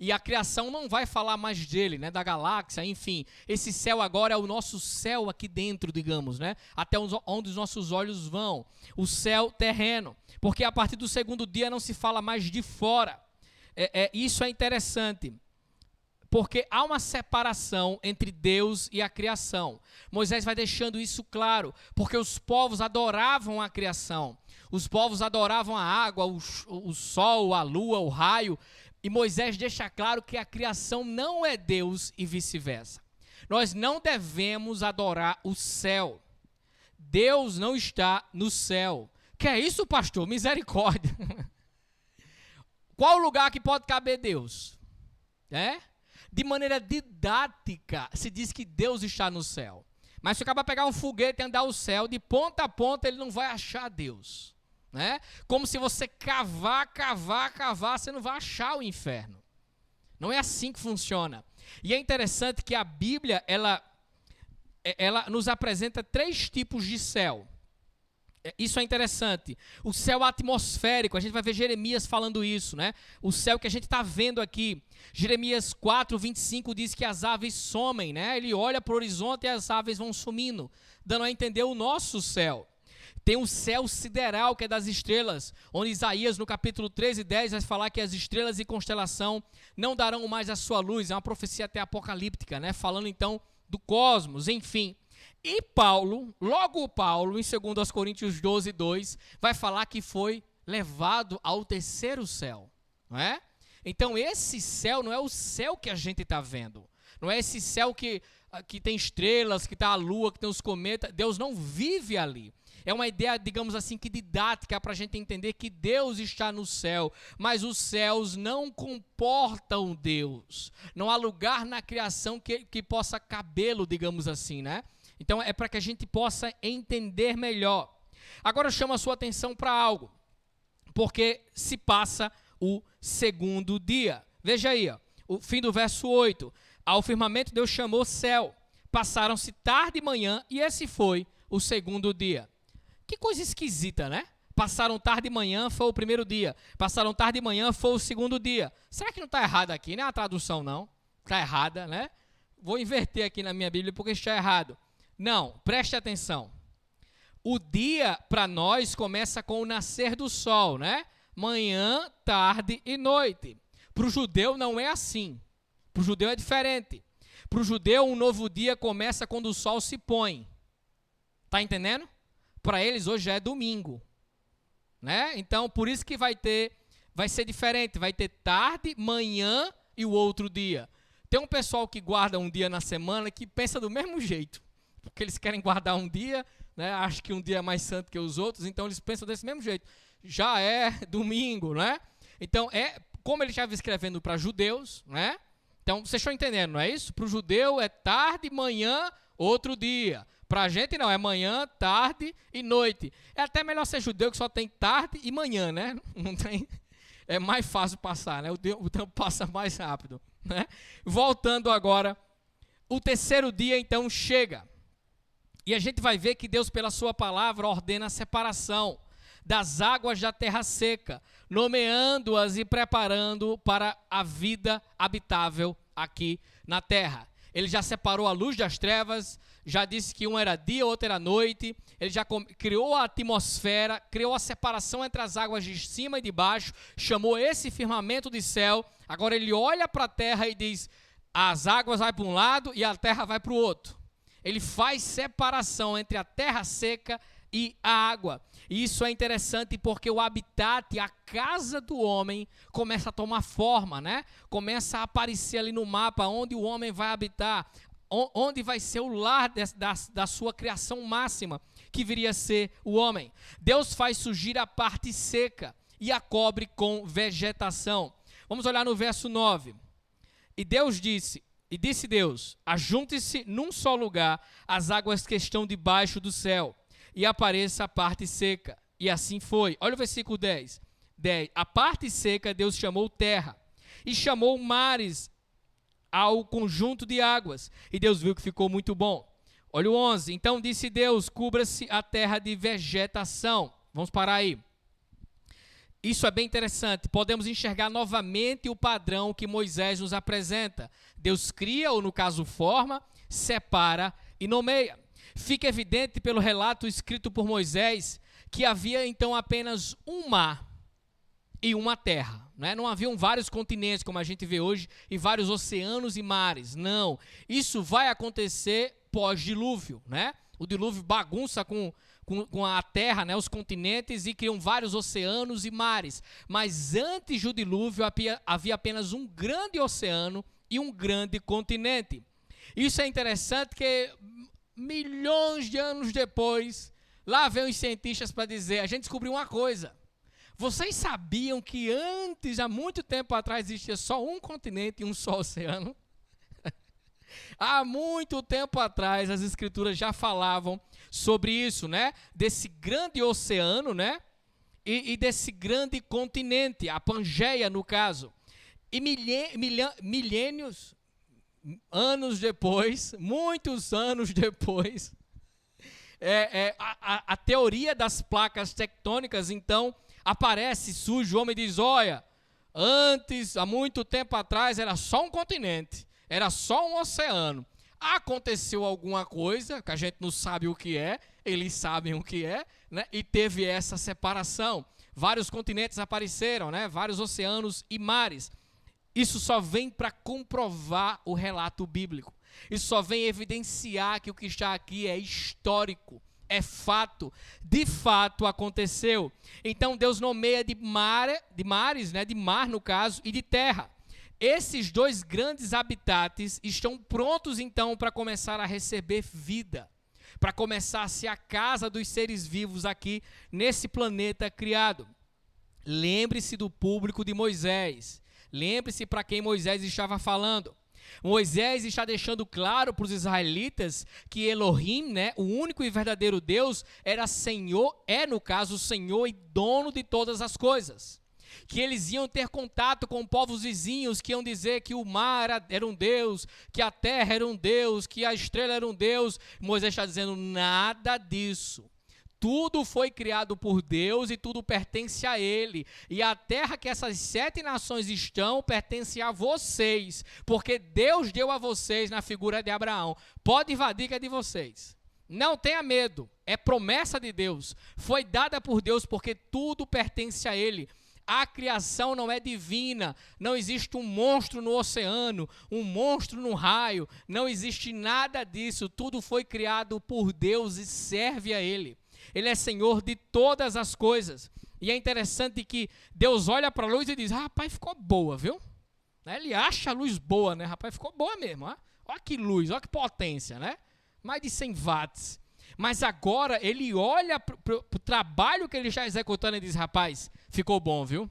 E a criação não vai falar mais dele, né, da galáxia, enfim. Esse céu agora é o nosso céu aqui dentro, digamos, né, até onde os nossos olhos vão. O céu terreno. Porque a partir do segundo dia não se fala mais de fora. Isso é interessante. Porque há uma separação entre Deus e a criação. Moisés vai deixando isso claro, porque os povos adoravam a criação. Os povos adoravam a água, o sol, a lua, o raio. E Moisés deixa claro que a criação não é Deus e vice-versa. Nós não devemos adorar o céu. Deus não está no céu. Que é isso, pastor? Misericórdia. Qual o lugar que pode caber Deus? De maneira didática, se diz que Deus está no céu. Mas se o cara pegar um foguete e andar o céu, de ponta a ponta, ele não vai achar Deus. Né? Como se você cavar, você não vai achar o inferno. Não é assim que funciona. E é interessante que a Bíblia, ela nos apresenta 3 tipos de céu. Isso é interessante. O céu atmosférico, a gente vai ver Jeremias falando isso, né? O céu que a gente está vendo aqui. Jeremias 4:25 diz que as aves somem, né? Ele olha para o horizonte e as aves vão sumindo, dando a entender o nosso céu. Tem o céu sideral, que é das estrelas, onde Isaías, no capítulo 13:10, vai falar que as estrelas e constelação não darão mais a sua luz. É uma profecia até apocalíptica, né? Falando então do cosmos, enfim. E Paulo, logo Paulo, em 2 Coríntios 12:2, vai falar que foi levado ao terceiro céu, não é? Então esse céu não é o céu que a gente está vendo, não é esse céu que tem estrelas, que está a lua, que tem os cometas. Deus não vive ali. É uma ideia, digamos assim, que didática para a gente entender que Deus está no céu, mas os céus não comportam Deus. Não há lugar na criação que possa cabê-lo, digamos assim, né? Então é para que a gente possa entender melhor. Agora eu chamo a sua atenção para algo, porque se passa o segundo dia. Veja aí, ó, o fim do verso 8. Ao firmamento Deus chamou céu. Passaram-se tarde e manhã e esse foi o segundo dia. Que coisa esquisita, né? Passaram tarde e manhã foi o primeiro dia. Passaram tarde e manhã foi o segundo dia. Será que não está errado aqui? Não é a tradução, não. Está errada, né? Vou inverter aqui na minha Bíblia porque está errado. Não, preste atenção. O dia para nós começa com o nascer do sol, né? Manhã, tarde e noite. Para o judeu não é assim. Para o judeu é diferente. Para o judeu um novo dia começa quando o sol se põe. Tá entendendo? Para eles hoje já é domingo, né? Então por isso que vai ser diferente. Vai ter tarde, manhã e o outro dia. Tem um pessoal que guarda um dia na semana que pensa do mesmo jeito. Porque eles querem guardar um dia, né? Acho que um dia é mais santo que os outros, então eles pensam desse mesmo jeito. Já é domingo, né? Então, como ele estava escrevendo para judeus, né? Então, vocês estão entendendo, não é isso? Para o judeu é tarde, manhã, outro dia. Para a gente não, é manhã, tarde e noite. É até melhor ser judeu que só tem tarde e manhã, né? Não tem, é mais fácil passar, né? O tempo passa mais rápido, né? Voltando agora, o terceiro dia então chega. E a gente vai ver que Deus, pela sua palavra, ordena a separação das águas da terra seca, nomeando-as e preparando para a vida habitável aqui na terra. Ele já separou a luz das trevas, já disse que um era dia, outro era noite. Ele já criou a atmosfera, criou a separação entre as águas de cima e de baixo, chamou esse firmamento de céu. Agora ele olha para a terra e diz, as águas vão para um lado e a terra vai para o outro. Ele faz separação entre a terra seca e a água. E isso é interessante porque o habitat, a casa do homem, começa a tomar forma, né? Começa a aparecer ali no mapa onde o homem vai habitar, onde vai ser o lar da sua criação máxima, que viria a ser o homem. Deus faz surgir a parte seca e a cobre com vegetação. Vamos olhar no verso 9. E disse Deus, ajunte-se num só lugar as águas que estão debaixo do céu, e apareça a parte seca. E assim foi. Olha o versículo 10. A parte seca Deus chamou terra, e chamou mares ao conjunto de águas. E Deus viu que ficou muito bom. Olha o 11. Então disse Deus, cubra-se a terra de vegetação. Vamos parar aí. Isso é bem interessante. Podemos enxergar novamente o padrão que Moisés nos apresenta. Deus cria, ou no caso forma, separa e nomeia. Fica evidente pelo relato escrito por Moisés que havia então apenas um mar e uma terra, né? Não haviam vários continentes como a gente vê hoje e vários oceanos e mares. Não, isso vai acontecer pós-dilúvio, né? O dilúvio bagunça com a terra, né? Os continentes, e criam vários oceanos e mares. Mas antes do dilúvio havia apenas um grande oceano e um grande continente. Isso é interessante que milhões de anos depois, lá vem os cientistas para dizer, a gente descobriu uma coisa. Vocês sabiam que antes, há muito tempo atrás, existia só um continente e um só oceano? Há muito tempo atrás, as escrituras já falavam sobre isso, né? Desse grande oceano, né? E desse grande continente, a Pangeia, no caso. E milênios, anos depois, muitos anos depois, teoria das placas tectônicas, então, surge o homem e diz, olha, antes, há muito tempo atrás, era só um continente, era só um oceano. Aconteceu alguma coisa, que a gente não sabe o que é, eles sabem o que é, né? E teve essa separação. Vários continentes apareceram, né? Vários oceanos e mares. Isso só vem para comprovar o relato bíblico. Isso só vem evidenciar que o que está aqui é histórico, é fato. De fato aconteceu. Então Deus nomeia de mares, né? De mar no caso, e de terra. Esses dois grandes habitats estão prontos então para começar a receber vida, para começar a ser a casa dos seres vivos aqui nesse planeta criado. Lembre-se do público de Moisés. Lembre-se para quem Moisés estava falando. Moisés está deixando claro para os israelitas que Elohim, né, o único e verdadeiro Deus, era Senhor, no caso, o Senhor e dono de todas as coisas. Que eles iam ter contato com povos vizinhos, que iam dizer que o mar era um Deus, que a terra era um Deus, que a estrela era um Deus. Moisés está dizendo nada disso. Tudo foi criado por Deus e tudo pertence a Ele. E a terra que essas 7 nações estão pertence a vocês, porque Deus deu a vocês na figura de Abraão. Pode invadir que é de vocês. Não tenha medo, é promessa de Deus. Foi dada por Deus porque tudo pertence a Ele. A criação não é divina, não existe um monstro no oceano, um monstro no raio, não existe nada disso. Tudo foi criado por Deus e serve a Ele. Ele é Senhor de todas as coisas. E é interessante que Deus olha para a luz e diz, rapaz, ficou boa, viu? Ele acha a luz boa, né? Rapaz, ficou boa mesmo. Olha que luz, olha que potência, né? Mais de 100 watts. Mas agora ele olha para o trabalho que ele está executando e diz, rapaz, ficou bom, viu?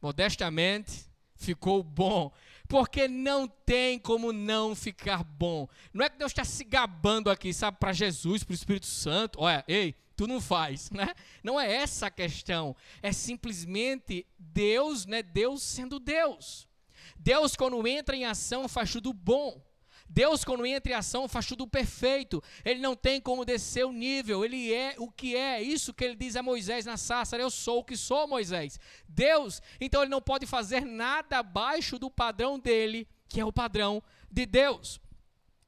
Modestamente, ficou bom. Porque não tem como não ficar bom. Não é que Deus está se gabando aqui, sabe, para Jesus, para o Espírito Santo. Olha, ei, tu não faz, né? Não é essa a questão. É simplesmente Deus, né? Deus sendo Deus. Deus, quando entra em ação, faz tudo bom. Deus, quando entra em ação, faz tudo perfeito. Ele não tem como descer o nível. Ele é o que é. Isso que ele diz a Moisés na sarça. Eu sou o que sou, Moisés. Deus, então ele não pode fazer nada abaixo do padrão dele, que é o padrão de Deus.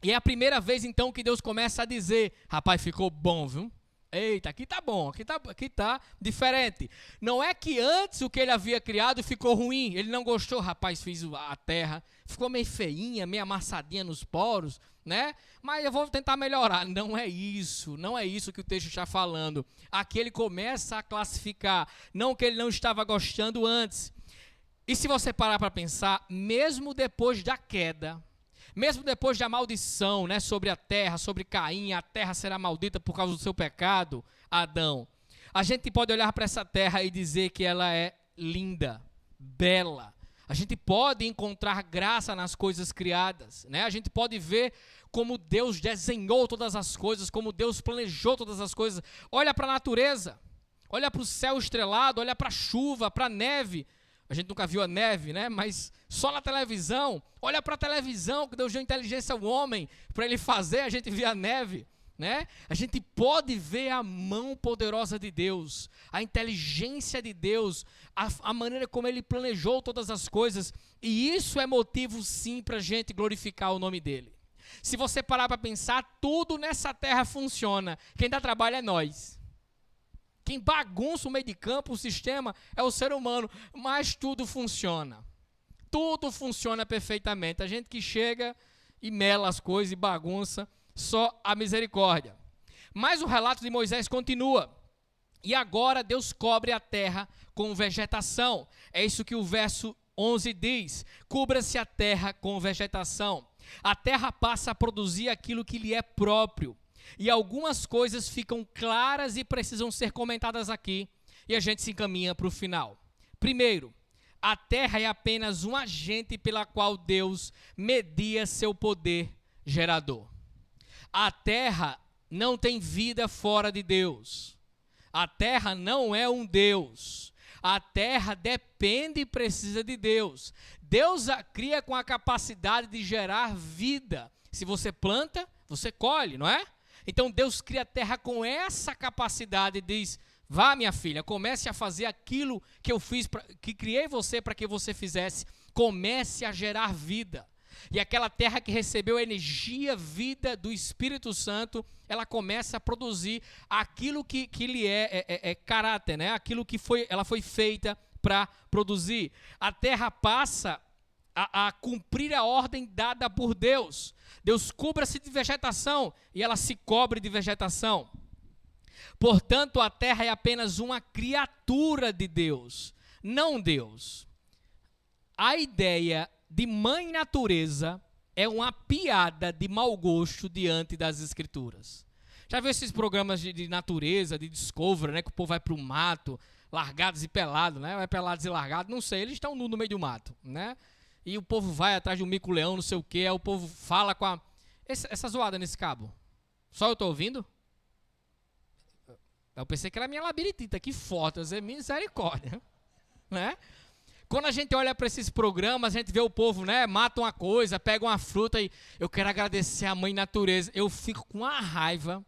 E é a primeira vez, então, que Deus começa a dizer, rapaz, ficou bom, viu? Eita, aqui tá bom, aqui tá diferente. Não é que antes o que ele havia criado ficou ruim, ele não gostou, rapaz, fiz a terra, ficou meio feinha, meio amassadinha nos poros, né? Mas eu vou tentar melhorar. Não é isso que o texto está falando. Aqui ele começa a classificar, não que ele não estava gostando antes. E se você parar para pensar, mesmo depois da queda, mesmo depois da maldição, né, sobre a terra, sobre Caim, a terra será maldita por causa do seu pecado, Adão. A gente pode olhar para essa terra e dizer que ela é linda, bela. A gente pode encontrar graça nas coisas criadas, né? A gente pode ver como Deus desenhou todas as coisas, como Deus planejou todas as coisas. Olha para a natureza, olha para o céu estrelado, olha para a chuva, para a neve. A gente nunca viu a neve, né? Mas só na televisão. Olha para a televisão, que Deus deu inteligência ao homem para ele fazer, a gente vê a neve, né? A gente pode ver a mão poderosa de Deus, a inteligência de Deus, a maneira como ele planejou todas as coisas. E isso é motivo, sim, para a gente glorificar o nome dele. Se você parar para pensar, tudo nessa terra funciona. Quem dá trabalho é nós. Quem bagunça o meio de campo, o sistema, é o ser humano. Mas tudo funciona. Tudo funciona perfeitamente. A gente que chega e mela as coisas e bagunça, só a misericórdia. Mas o relato de Moisés continua. E agora Deus cobre a terra com vegetação. É isso que o verso 11 diz. Cubra-se a terra com vegetação. A terra passa a produzir aquilo que lhe é próprio. E algumas coisas ficam claras e precisam ser comentadas aqui, e a gente se encaminha para o final. Primeiro, a terra é apenas um agente pela qual Deus media seu poder gerador. A terra não tem vida fora de Deus. A terra não é um Deus. A terra depende e precisa de Deus. Deus a cria com a capacidade de gerar vida. Se você planta, você colhe, não é? Então Deus cria a terra com essa capacidade e diz: vá, minha filha, comece a fazer aquilo que eu fiz, que criei você para que você fizesse. Comece a gerar vida. E aquela terra que recebeu energia, vida do Espírito Santo, ela começa a produzir aquilo que lhe é caráter, né? Aquilo que ela foi feita para produzir. A terra passa a cumprir a ordem dada por Deus. Deus cubra-se de vegetação e ela se cobre de vegetação. Portanto, a terra é apenas uma criatura de Deus, não Deus. A ideia de mãe natureza é uma piada de mau gosto diante das Escrituras. Já viu esses programas de natureza, de Discovery, né, que o povo vai para o mato, largados e pelados, né? Vai pelados e largados, não sei, eles estão no meio do mato, né? E o povo vai atrás de um mico-leão, não sei o quê, aí o povo fala com a... Essa zoada nesse cabo, só eu estou ouvindo? Eu pensei que era minha labirintita, que foto, é misericórdia, né? Quando a gente olha para esses programas, a gente vê o povo, né, mata uma coisa, pega uma fruta e eu quero agradecer a mãe natureza. Eu fico com uma raiva,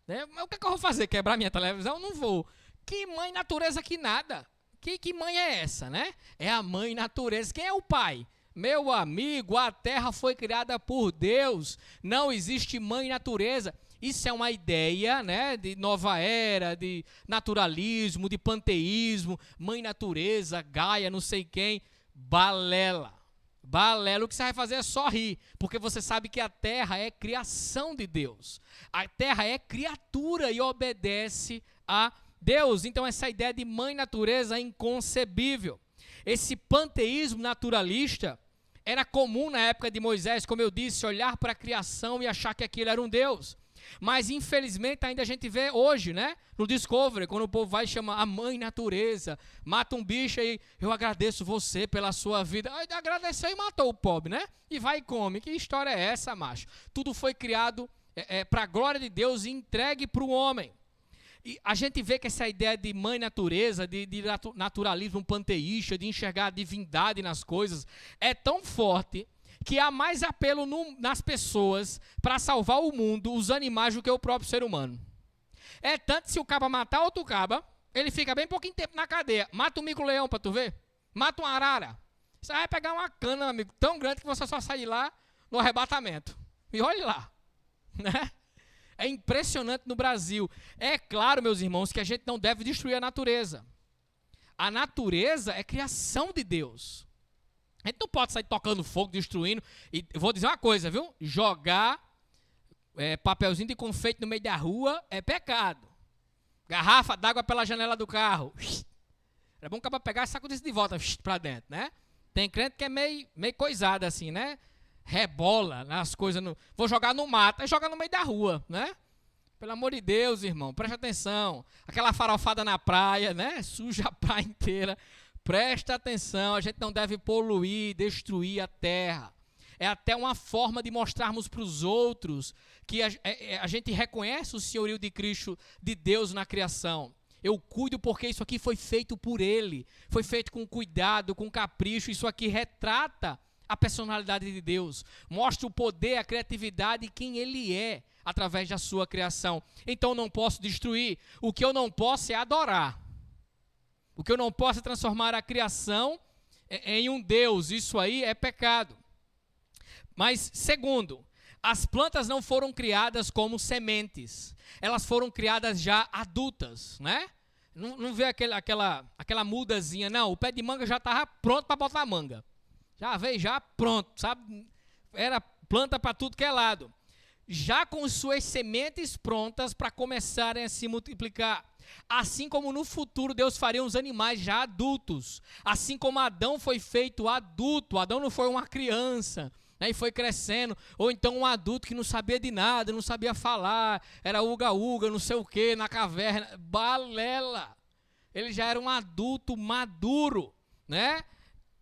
né? Mas o que é que eu vou fazer? Quebrar minha televisão? Não vou. Que mãe natureza que nada. Que mãe é essa, né? É a mãe natureza. Quem é o pai? Meu amigo, a terra foi criada por Deus. Não existe mãe natureza. Isso é uma ideia, né, de nova era, de naturalismo, de panteísmo, mãe natureza, Gaia, não sei quem. Balela. Balela, o que você vai fazer é só rir, porque você sabe que a terra é criação de Deus. A terra é criatura e obedece a Deus. Então essa ideia de mãe natureza é inconcebível. Esse panteísmo naturalista era comum na época de Moisés, como eu disse, olhar para a criação e achar que aquilo era um Deus. Mas infelizmente ainda a gente vê hoje, né, no Discovery, quando o povo vai chamar a mãe natureza, mata um bicho e eu agradeço você pela sua vida. Aí agradeceu e matou o pobre, né? E vai e come. Que história é essa, macho? Tudo foi criado para a glória de Deus e entregue para o homem. E a gente vê que essa ideia de mãe natureza, de naturalismo panteísta, de enxergar a divindade nas coisas, é tão forte que há mais apelo nas pessoas para salvar o mundo, os animais, do que o próprio ser humano. É tanto, se o caba matar outro caba, ele fica bem pouquinho tempo na cadeia. Mata um mico-leão para tu ver. Mata uma arara. Você vai pegar uma cana, amigo, tão grande que você só sai lá no arrebatamento. E olhe lá, né? É impressionante no Brasil. É claro, meus irmãos, que a gente não deve destruir a natureza. A natureza é criação de Deus. A gente não pode sair tocando fogo, destruindo. E vou dizer uma coisa, viu? Jogar papelzinho de confeite no meio da rua é pecado. Garrafa d'água pela janela do carro. É bom acabar pegar e sacudir isso de volta para dentro, né? Tem crente que é meio coisado assim, né? Rebola nas coisas. Vou jogar no mato, aí joga no meio da rua, né? Pelo amor de Deus, irmão, preste atenção. Aquela farofada na praia, né? Suja a praia inteira. Presta atenção, a gente não deve poluir, destruir a terra. É até uma forma de mostrarmos para os outros que a gente reconhece o senhorio de Cristo, de Deus na criação. Eu cuido porque isso aqui foi feito por Ele. Foi feito com cuidado, com capricho. Isso aqui retrata a personalidade de Deus. Mostra o poder, a criatividade e quem Ele é através da sua criação. Então eu não posso destruir. O que eu não posso é adorar. O que eu não posso é transformar a criação em um Deus. Isso aí é pecado. Mas, segundo, as plantas não foram criadas como sementes. Elas foram criadas já adultas, né? Não vê aquela mudazinha, não. O pé de manga já estava pronto para botar manga. Já veio já pronto, sabe? Era planta para tudo que é lado. Já com suas sementes prontas para começarem a se multiplicar. Assim como no futuro Deus faria os animais já adultos. Assim como Adão foi feito adulto. Adão não foi uma criança, né, e foi crescendo. Ou então um adulto que não sabia de nada, não sabia falar. Era uga-uga, não sei o que, na caverna. Balela. Ele já era um adulto maduro, né?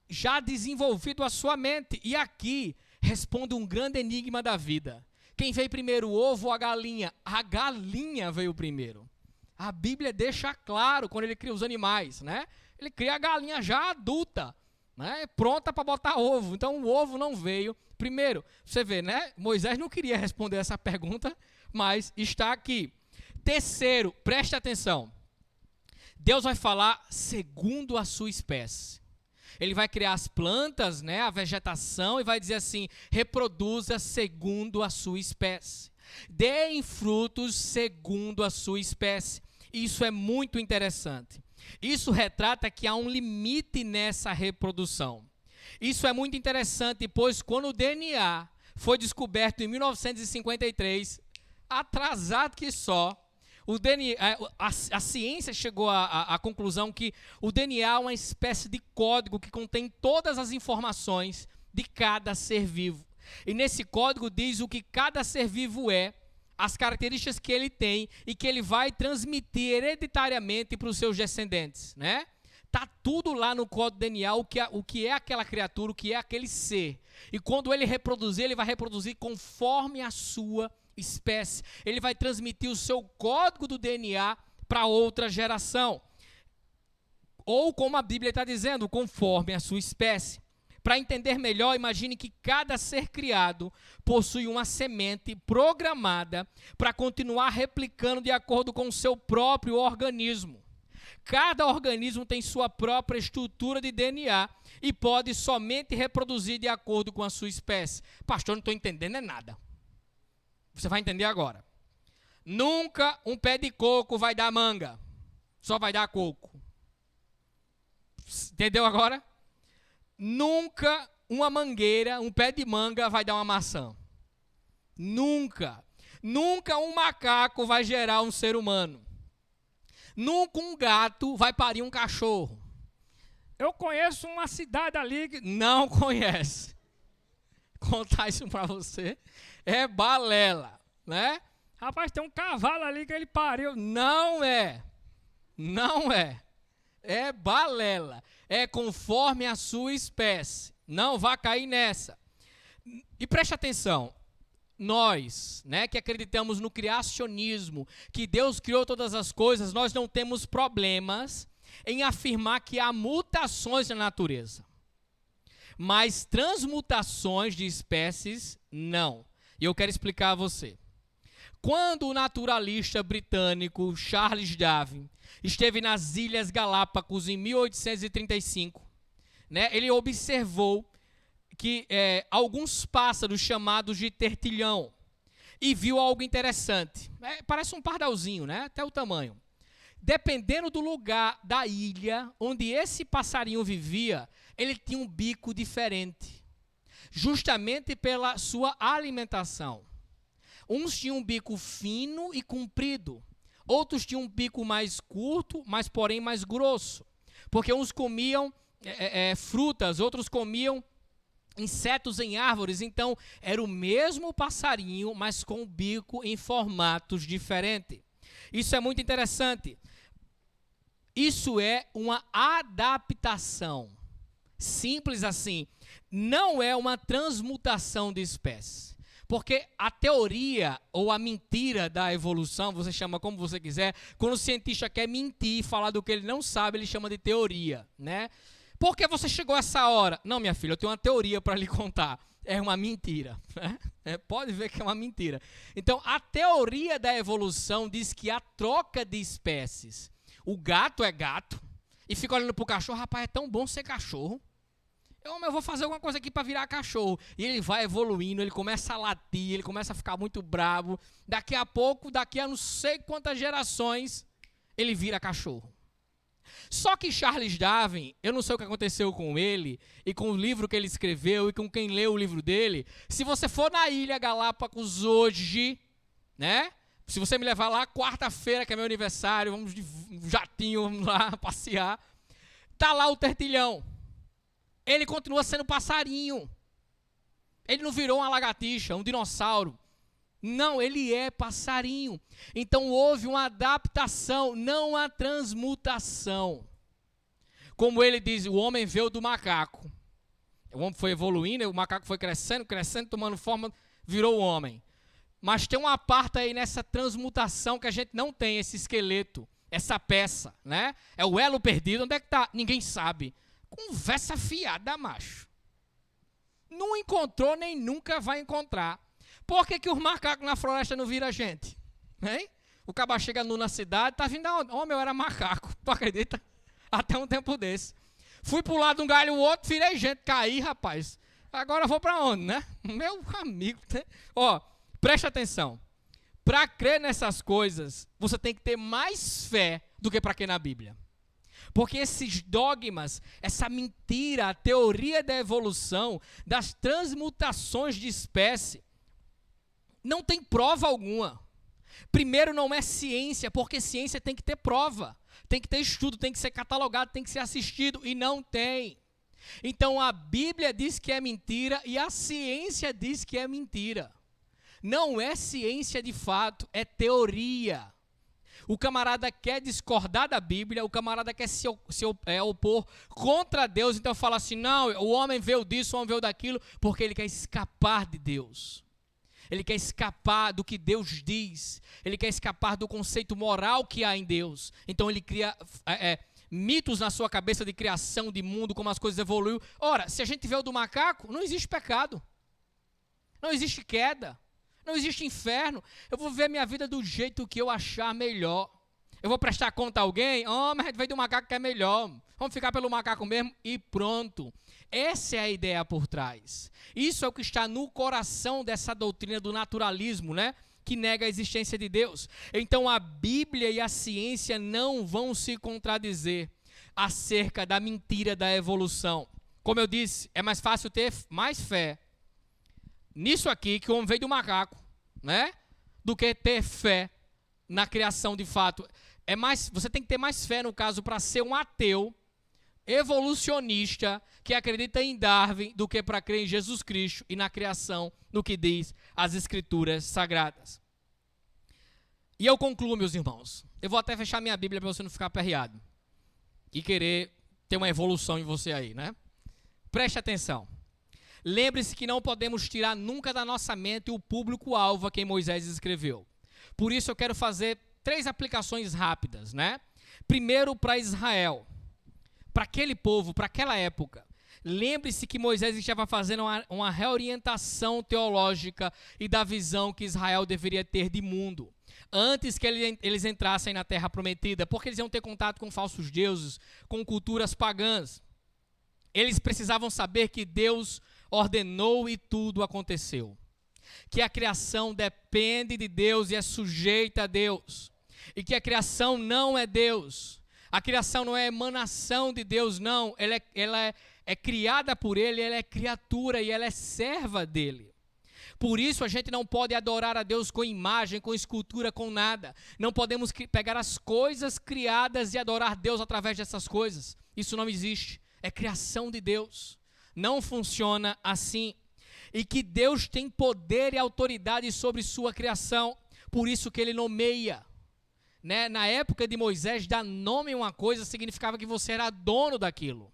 Já desenvolvido a sua mente. E aqui responde um grande enigma da vida. Quem veio primeiro, o ovo ou a galinha? A galinha veio primeiro. A Bíblia deixa claro quando ele cria os animais, né? Ele cria a galinha já adulta, né? Pronta para botar ovo. Então o ovo não veio primeiro. Você vê, né? Moisés não queria responder essa pergunta, mas está aqui. Terceiro, preste atenção. Deus vai falar segundo a sua espécie. Ele vai criar as plantas, né, a vegetação, e vai dizer assim: reproduza segundo a sua espécie. Deem frutos segundo a sua espécie. Isso é muito interessante. Isso retrata que há um limite nessa reprodução. Isso é muito interessante, pois quando o DNA foi descoberto em 1953, atrasado que só, o DNA, a ciência chegou à conclusão que o DNA é uma espécie de código que contém todas as informações de cada ser vivo. E nesse código diz o que cada ser vivo é, as características que ele tem e que ele vai transmitir hereditariamente para os seus descendentes, né? Tá tudo lá no código DNA, o que é aquela criatura, o que é aquele ser. E quando ele reproduzir, ele vai reproduzir conforme a sua espécie. Ele vai transmitir o seu código do DNA para outra geração. Ou, como a Bíblia está dizendo, conforme a sua espécie. Para entender melhor, imagine que cada ser criado possui uma semente programada para continuar replicando de acordo com o seu próprio organismo. Cada organismo tem sua própria estrutura de DNA e pode somente reproduzir de acordo com a sua espécie. Pastor, não estou entendendo nada. Você vai entender agora. Nunca um pé de coco vai dar manga. Só vai dar coco. Entendeu agora? Nunca uma mangueira, um pé de manga vai dar uma maçã. Nunca. Nunca um macaco vai gerar um ser humano. Nunca um gato vai parir um cachorro. Eu conheço uma cidade ali que não conhece. Contar isso para você é balela, né? Rapaz, tem um cavalo ali que ele pariu. Não é. Não é. É balela. É conforme a sua espécie. Não vá cair nessa. E preste atenção. Nós, né, que acreditamos no criacionismo, que Deus criou todas as coisas, nós não temos problemas em afirmar que há mutações na natureza. Mas transmutações de espécies, não. E eu quero explicar a você. Quando o naturalista britânico Charles Darwin esteve nas Ilhas Galápagos em 1835, né, ele observou que alguns pássaros chamados de tertilhão e viu algo interessante. Parece um pardalzinho, né? Até o tamanho. Dependendo do lugar da ilha onde esse passarinho vivia, ele tinha um bico diferente, justamente pela sua alimentação. Uns tinham um bico fino e comprido, outros tinham um bico mais curto, mas porém mais grosso, porque uns comiam frutas, outros comiam insetos em árvores. Então era o mesmo passarinho, mas com o bico em formatos diferentes. Isso é muito interessante. Isso é uma adaptação. Simples assim. Não é uma transmutação de espécie. Porque a teoria ou a mentira da evolução, você chama como você quiser, quando o cientista quer mentir e falar do que ele não sabe, ele chama de teoria, né? Por que você chegou a essa hora? Não, minha filha, eu tenho uma teoria para lhe contar. É uma mentira. Né? Pode ver que é uma mentira. Então, a teoria da evolução diz que a troca de espécies. O gato é gato e fica olhando para o cachorro. Rapaz, é tão bom ser cachorro. Eu vou fazer alguma coisa aqui para virar cachorro. E ele vai evoluindo, ele começa a latir, ele começa a ficar muito bravo. Daqui a pouco, daqui a não sei quantas gerações, ele vira cachorro. Só que Charles Darwin, eu não sei o que aconteceu com ele e com o livro que ele escreveu e com quem leu o livro dele. Se você for na Ilha Galápagos hoje, né? Se você me levar lá quarta-feira, que é meu aniversário, vamos de jatinho, vamos lá passear. Tá lá o tertilhão. Ele continua sendo passarinho. Ele não virou uma lagartixa, um dinossauro. Não, ele é passarinho. Então houve uma adaptação, não a transmutação. Como ele diz, o homem veio do macaco. O homem foi evoluindo, o macaco foi crescendo, tomando forma, virou o homem. Mas tem uma parte aí nessa transmutação que a gente não tem, esse esqueleto, essa peça, né? É o elo perdido, onde é que está? Ninguém sabe. Conversa fiada, macho. Não encontrou nem nunca vai encontrar. Por que os macacos na floresta não viram a gente? Hein? O caba chega nu na cidade, tá vindo da onde? Eu era macaco, tu acredita? Até um tempo desse. Fui pro lado de um galho, o outro, virei gente, caí, rapaz. Agora eu vou para onde, né? Meu amigo, né? Ó, preste atenção. Para crer nessas coisas, você tem que ter mais fé do que para crer na Bíblia. Porque esses dogmas, essa mentira, a teoria da evolução, das transmutações de espécie, não tem prova alguma. Primeiro, não é ciência, porque ciência tem que ter prova, tem que ter estudo, tem que ser catalogado, tem que ser assistido, e não tem. Então a Bíblia diz que é mentira e a ciência diz que é mentira. Não é ciência de fato, é teoria. O camarada quer discordar da Bíblia, o camarada quer se opor contra Deus, então fala assim, não, o homem veio disso, o homem veio daquilo, porque ele quer escapar de Deus. Ele quer escapar do que Deus diz, ele quer escapar do conceito moral que há em Deus. Então ele cria mitos na sua cabeça de criação, de mundo, como as coisas evoluíram. Ora, se a gente veio do macaco, não existe pecado, não existe queda. Não existe inferno. Eu vou ver minha vida do jeito que eu achar melhor. Eu vou prestar conta a alguém? Mas a gente veio do macaco que é melhor. Vamos ficar pelo macaco mesmo e pronto. Essa é a ideia por trás. Isso é o que está no coração dessa doutrina do naturalismo, né? Que nega a existência de Deus. Então a Bíblia e a ciência não vão se contradizer acerca da mentira da evolução. Como eu disse, é mais fácil ter mais fé nisso aqui, que o homem veio do macaco, né? Do que ter fé na criação de fato. Você tem que ter mais fé, no caso, para ser um ateu evolucionista que acredita em Darwin do que para crer em Jesus Cristo e na criação, no que diz as Escrituras Sagradas. E eu concluo, meus irmãos. Eu vou até fechar minha Bíblia para você não ficar aperreado e querer ter uma evolução em você aí, né? Preste atenção. Lembre-se que não podemos tirar nunca da nossa mente o público-alvo a quem Moisés escreveu. Por isso eu quero fazer 3 aplicações rápidas, né? Primeiro, para Israel, para aquele povo, para aquela época. Lembre-se que Moisés estava fazendo uma reorientação teológica e da visão que Israel deveria ter de mundo, antes que eles entrassem na Terra Prometida, porque eles iam ter contato com falsos deuses, com culturas pagãs. Eles precisavam saber que Deus ordenou e tudo aconteceu. Que a criação depende de Deus e é sujeita a Deus. E que a criação não é Deus. A criação não é emanação de Deus, não. Ela é criada por Ele, ela é criatura e ela é serva dEle. Por isso a gente não pode adorar a Deus com imagem, com escultura, com nada. Não podemos pegar as coisas criadas e adorar Deus através dessas coisas. Isso não existe. É criação de Deus. Não funciona assim. E que Deus tem poder e autoridade sobre sua criação. Por isso que Ele nomeia. Né? Na época de Moisés, dar nome a uma coisa significava que você era dono daquilo.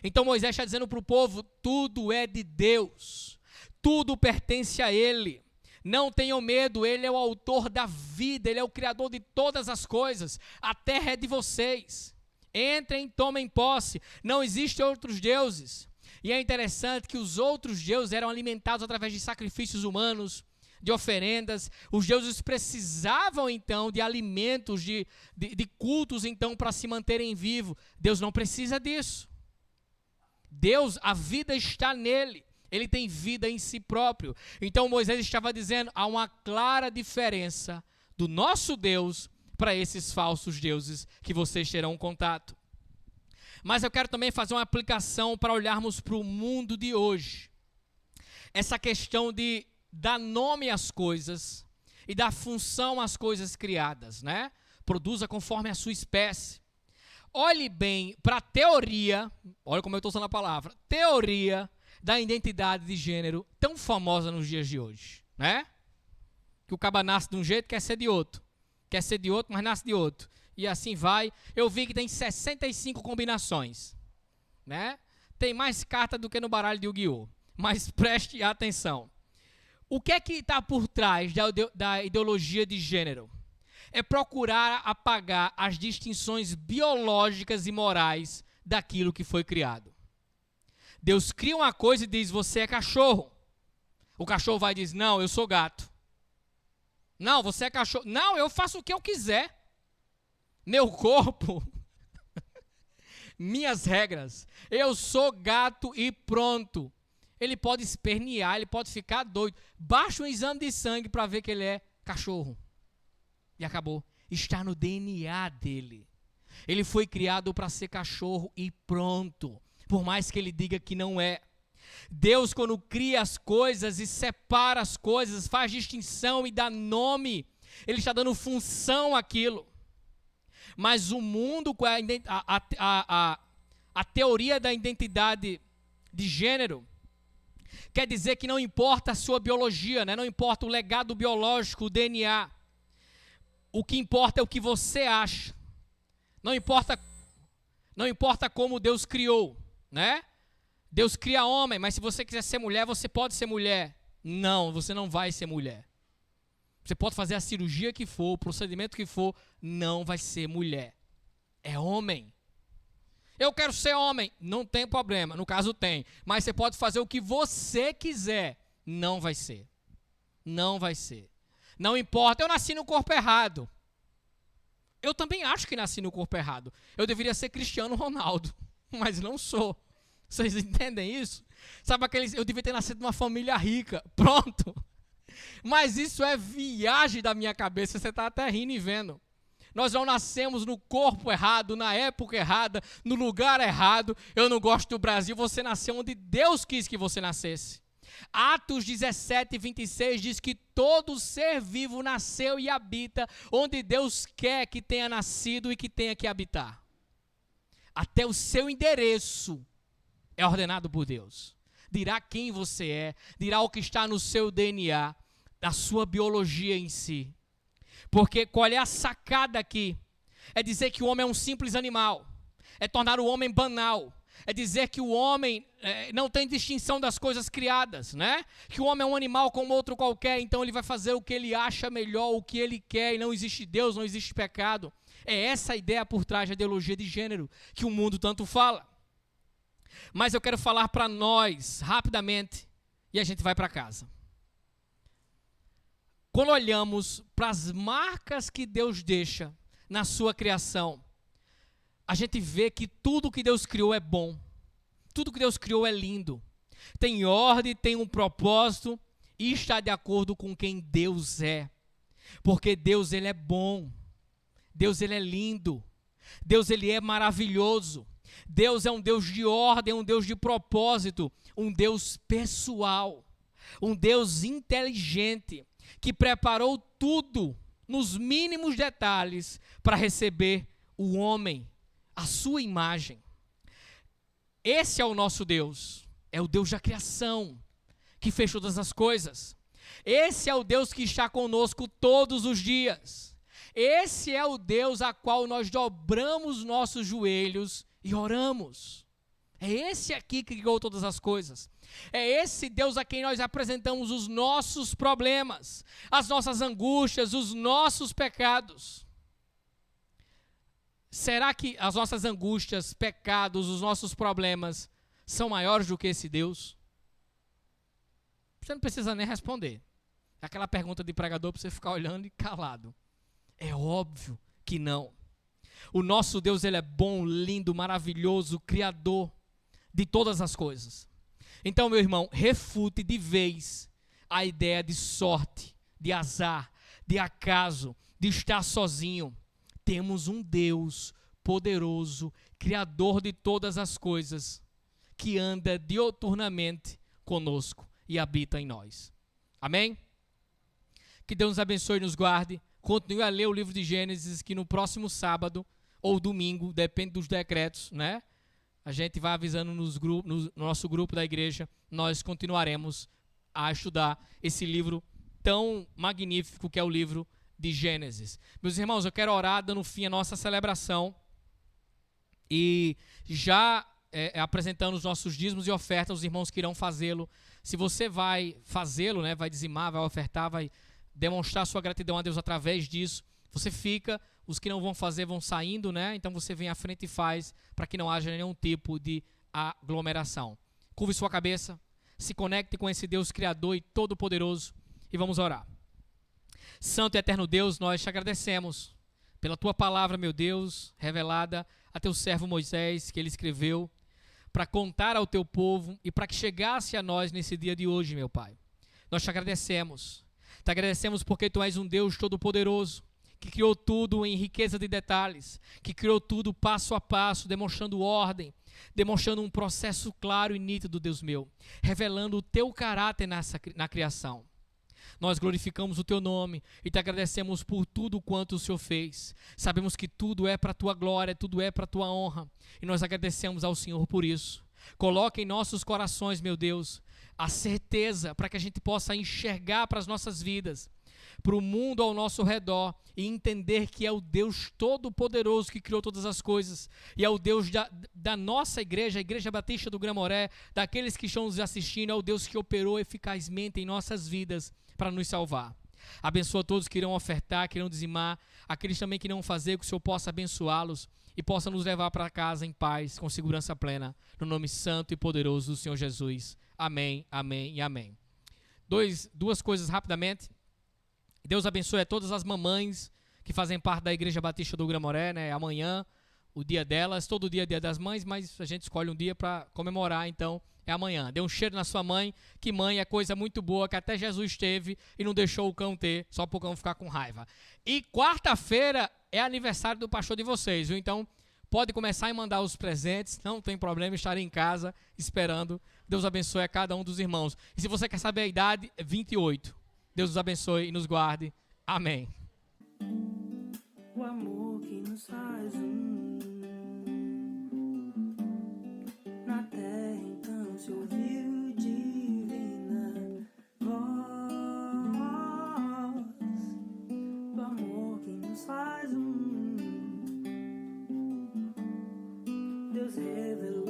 Então Moisés está dizendo para o povo, tudo é de Deus. Tudo pertence a Ele. Não tenham medo, Ele é o autor da vida, Ele é o criador de todas as coisas. A terra é de vocês. Entrem, tomem posse. Não existem outros deuses. E é interessante que os outros deuses eram alimentados através de sacrifícios humanos, de oferendas. Os deuses precisavam, então, de alimentos, de cultos, então, para se manterem vivos. Deus não precisa disso. Deus, a vida está nele. Ele tem vida em si próprio. Então, Moisés estava dizendo, há uma clara diferença do nosso Deus para esses falsos deuses que vocês terão contato. Mas eu quero também fazer uma aplicação para olharmos para o mundo de hoje. Essa questão de dar nome às coisas e dar função às coisas criadas, né? Produza conforme a sua espécie. Olhe bem para a teoria, olha como eu estou usando a palavra, teoria da identidade de gênero tão famosa nos dias de hoje, né? Que o caba nasce de um jeito, quer ser de outro, mas nasce de outro. E assim vai. Eu vi que tem 65 combinações, né? Tem mais carta do que no baralho de Yu-Gi-Oh! Mas preste atenção. O que é que está por trás da ideologia de gênero? É procurar apagar as distinções biológicas e morais daquilo que foi criado. Deus cria uma coisa e diz, você é cachorro, O cachorro vai dizer, não, eu sou gato. Não, você é cachorro. Não, eu faço o que eu quiser. Meu corpo, minhas regras. Eu sou gato e pronto. Ele pode espernear, ele pode ficar doido. Baixa um exame de sangue para ver que ele é cachorro. E acabou. Está no DNA dele. Ele foi criado para ser cachorro e pronto. Por mais que ele diga que não é. Deus, quando cria as coisas e separa as coisas, faz distinção e dá nome, ele está dando função àquilo. Mas o mundo, com a teoria da identidade de gênero, quer dizer que não importa a sua biologia, né? Não importa o legado biológico, o DNA. O que importa é o que você acha. Não importa como Deus criou, né? Deus cria homem, mas se você quiser ser mulher, você pode ser mulher. Não, você não vai ser mulher. Você pode fazer a cirurgia que for, o procedimento que for, não vai ser mulher. É homem. Eu quero ser homem. Não tem problema, no caso tem. Mas você pode fazer o que você quiser. Não vai ser. Não vai ser. Não importa, eu nasci no corpo errado. Eu também acho que nasci no corpo errado. Eu deveria ser Cristiano Ronaldo, mas não sou. Vocês entendem isso? Sabe aqueles, eu devia ter nascido numa família rica. Pronto. Mas isso é viagem da minha cabeça. Você está até rindo e vendo. Nós não nascemos no corpo errado, na época errada, no lugar errado. Eu não gosto do Brasil. Você nasceu onde Deus quis que você nascesse. Atos 17, 26 diz que todo ser vivo nasceu e habita onde Deus quer que tenha nascido e que tenha que habitar. Até o seu endereço é ordenado por Deus. Dirá quem você é, dirá o que está no seu DNA, na sua biologia em si. Porque qual é a sacada aqui? É dizer que o homem é um simples animal. É tornar o homem banal. É dizer que o homem não tem distinção das coisas criadas, né? Que o homem é um animal como outro qualquer, então ele vai fazer o que ele acha melhor, o que ele quer, e não existe Deus, não existe pecado. É essa a ideia por trás da ideologia de gênero, que o mundo tanto fala. Mas eu quero falar para nós, rapidamente, e a gente vai para casa. Quando olhamos para as marcas que Deus deixa na sua criação, a gente vê que tudo que Deus criou é bom. Tudo que Deus criou é lindo. Tem ordem, tem um propósito e está de acordo com quem Deus é. Porque Deus, ele é bom. Deus, ele é lindo. Deus, ele é maravilhoso. Deus é um Deus de ordem, um Deus de propósito, um Deus pessoal, um Deus inteligente, que preparou tudo nos mínimos detalhes para receber o homem, a sua imagem. Esse é o nosso Deus, é o Deus da criação, que fez todas as coisas. Esse é o Deus que está conosco todos os dias. Esse é o Deus a qual nós dobramos nossos joelhos e oramos. É esse aqui que criou todas as coisas. É esse Deus a quem nós apresentamos os nossos problemas, as nossas angústias, os nossos pecados. Será que as nossas angústias, pecados, os nossos problemas são maiores do que esse Deus? Você não precisa nem responder. É aquela pergunta de pregador para você ficar olhando e calado. É óbvio que não. O nosso Deus, ele é bom, lindo, maravilhoso, criador de todas as coisas. Então, meu irmão, refute de vez a ideia de sorte, de azar, de acaso, de estar sozinho. Temos um Deus poderoso, criador de todas as coisas, que anda dioturnamente conosco e habita em nós. Amém? Que Deus nos abençoe e nos guarde. Continue a ler o livro de Gênesis, que no próximo sábado ou domingo, depende dos decretos, né? A gente vai avisando no nosso grupo da igreja, nós continuaremos a estudar esse livro tão magnífico que é o livro de Gênesis. Meus irmãos, eu quero orar dando fim à nossa celebração e já apresentando os nossos dízimos e ofertas, os irmãos que irão fazê-lo. Se você vai fazê-lo, né, vai dizimar, vai ofertar, vai demonstrar sua gratidão a Deus através disso, você fica, os que não vão fazer vão saindo, né? Então você vem à frente e faz, para que não haja nenhum tipo de aglomeração. Curve sua cabeça, se conecte com esse Deus Criador e Todo-Poderoso e vamos orar. Santo e eterno Deus, nós te agradecemos pela tua palavra, meu Deus, revelada a teu servo Moisés, que ele escreveu para contar ao teu povo e para que chegasse a nós nesse dia de hoje, meu Pai. Nós te agradecemos. Te agradecemos porque tu és um Deus todo-poderoso, que criou tudo em riqueza de detalhes, que criou tudo passo a passo, demonstrando ordem, demonstrando um processo claro e nítido, Deus meu, revelando o teu caráter na criação. Nós glorificamos o teu nome e te agradecemos por tudo quanto o Senhor fez. Sabemos que tudo é para a tua glória, tudo é para a tua honra. E nós agradecemos ao Senhor por isso. Coloca em nossos corações, meu Deus, a certeza para que a gente possa enxergar para as nossas vidas, para o mundo ao nosso redor e entender que é o Deus Todo-Poderoso que criou todas as coisas e é o Deus da nossa igreja, a Igreja Batista do Gramoré, daqueles que estão nos assistindo, é o Deus que operou eficazmente em nossas vidas para nos salvar. Abençoa todos que irão ofertar, que irão dizimar, aqueles também que irão fazer, que o Senhor possa abençoá-los e possa nos levar para casa em paz, com segurança plena, no nome santo e poderoso do Senhor Jesus. Amém, amém e amém. Duas coisas rapidamente. Deus abençoe a todas as mamães que fazem parte da Igreja Batista do Gramoré, né? Amanhã, o dia delas, todo dia é dia das mães, mas a gente escolhe um dia para comemorar, então é amanhã. Dê um cheiro na sua mãe, que mãe é coisa muito boa, que até Jesus teve e não deixou o cão ter, só para o cão ficar com raiva. E quarta-feira é aniversário do pastor de vocês, viu? Então pode começar a mandar os presentes, não tem problema, estarei em casa esperando. Deus abençoe a cada um dos irmãos. E se você quer saber a idade, é 28. Deus nos abençoe e nos guarde. Amém. O amor que nos faz na terra então se ouviu divina voz. O amor que nos faz Deus revelou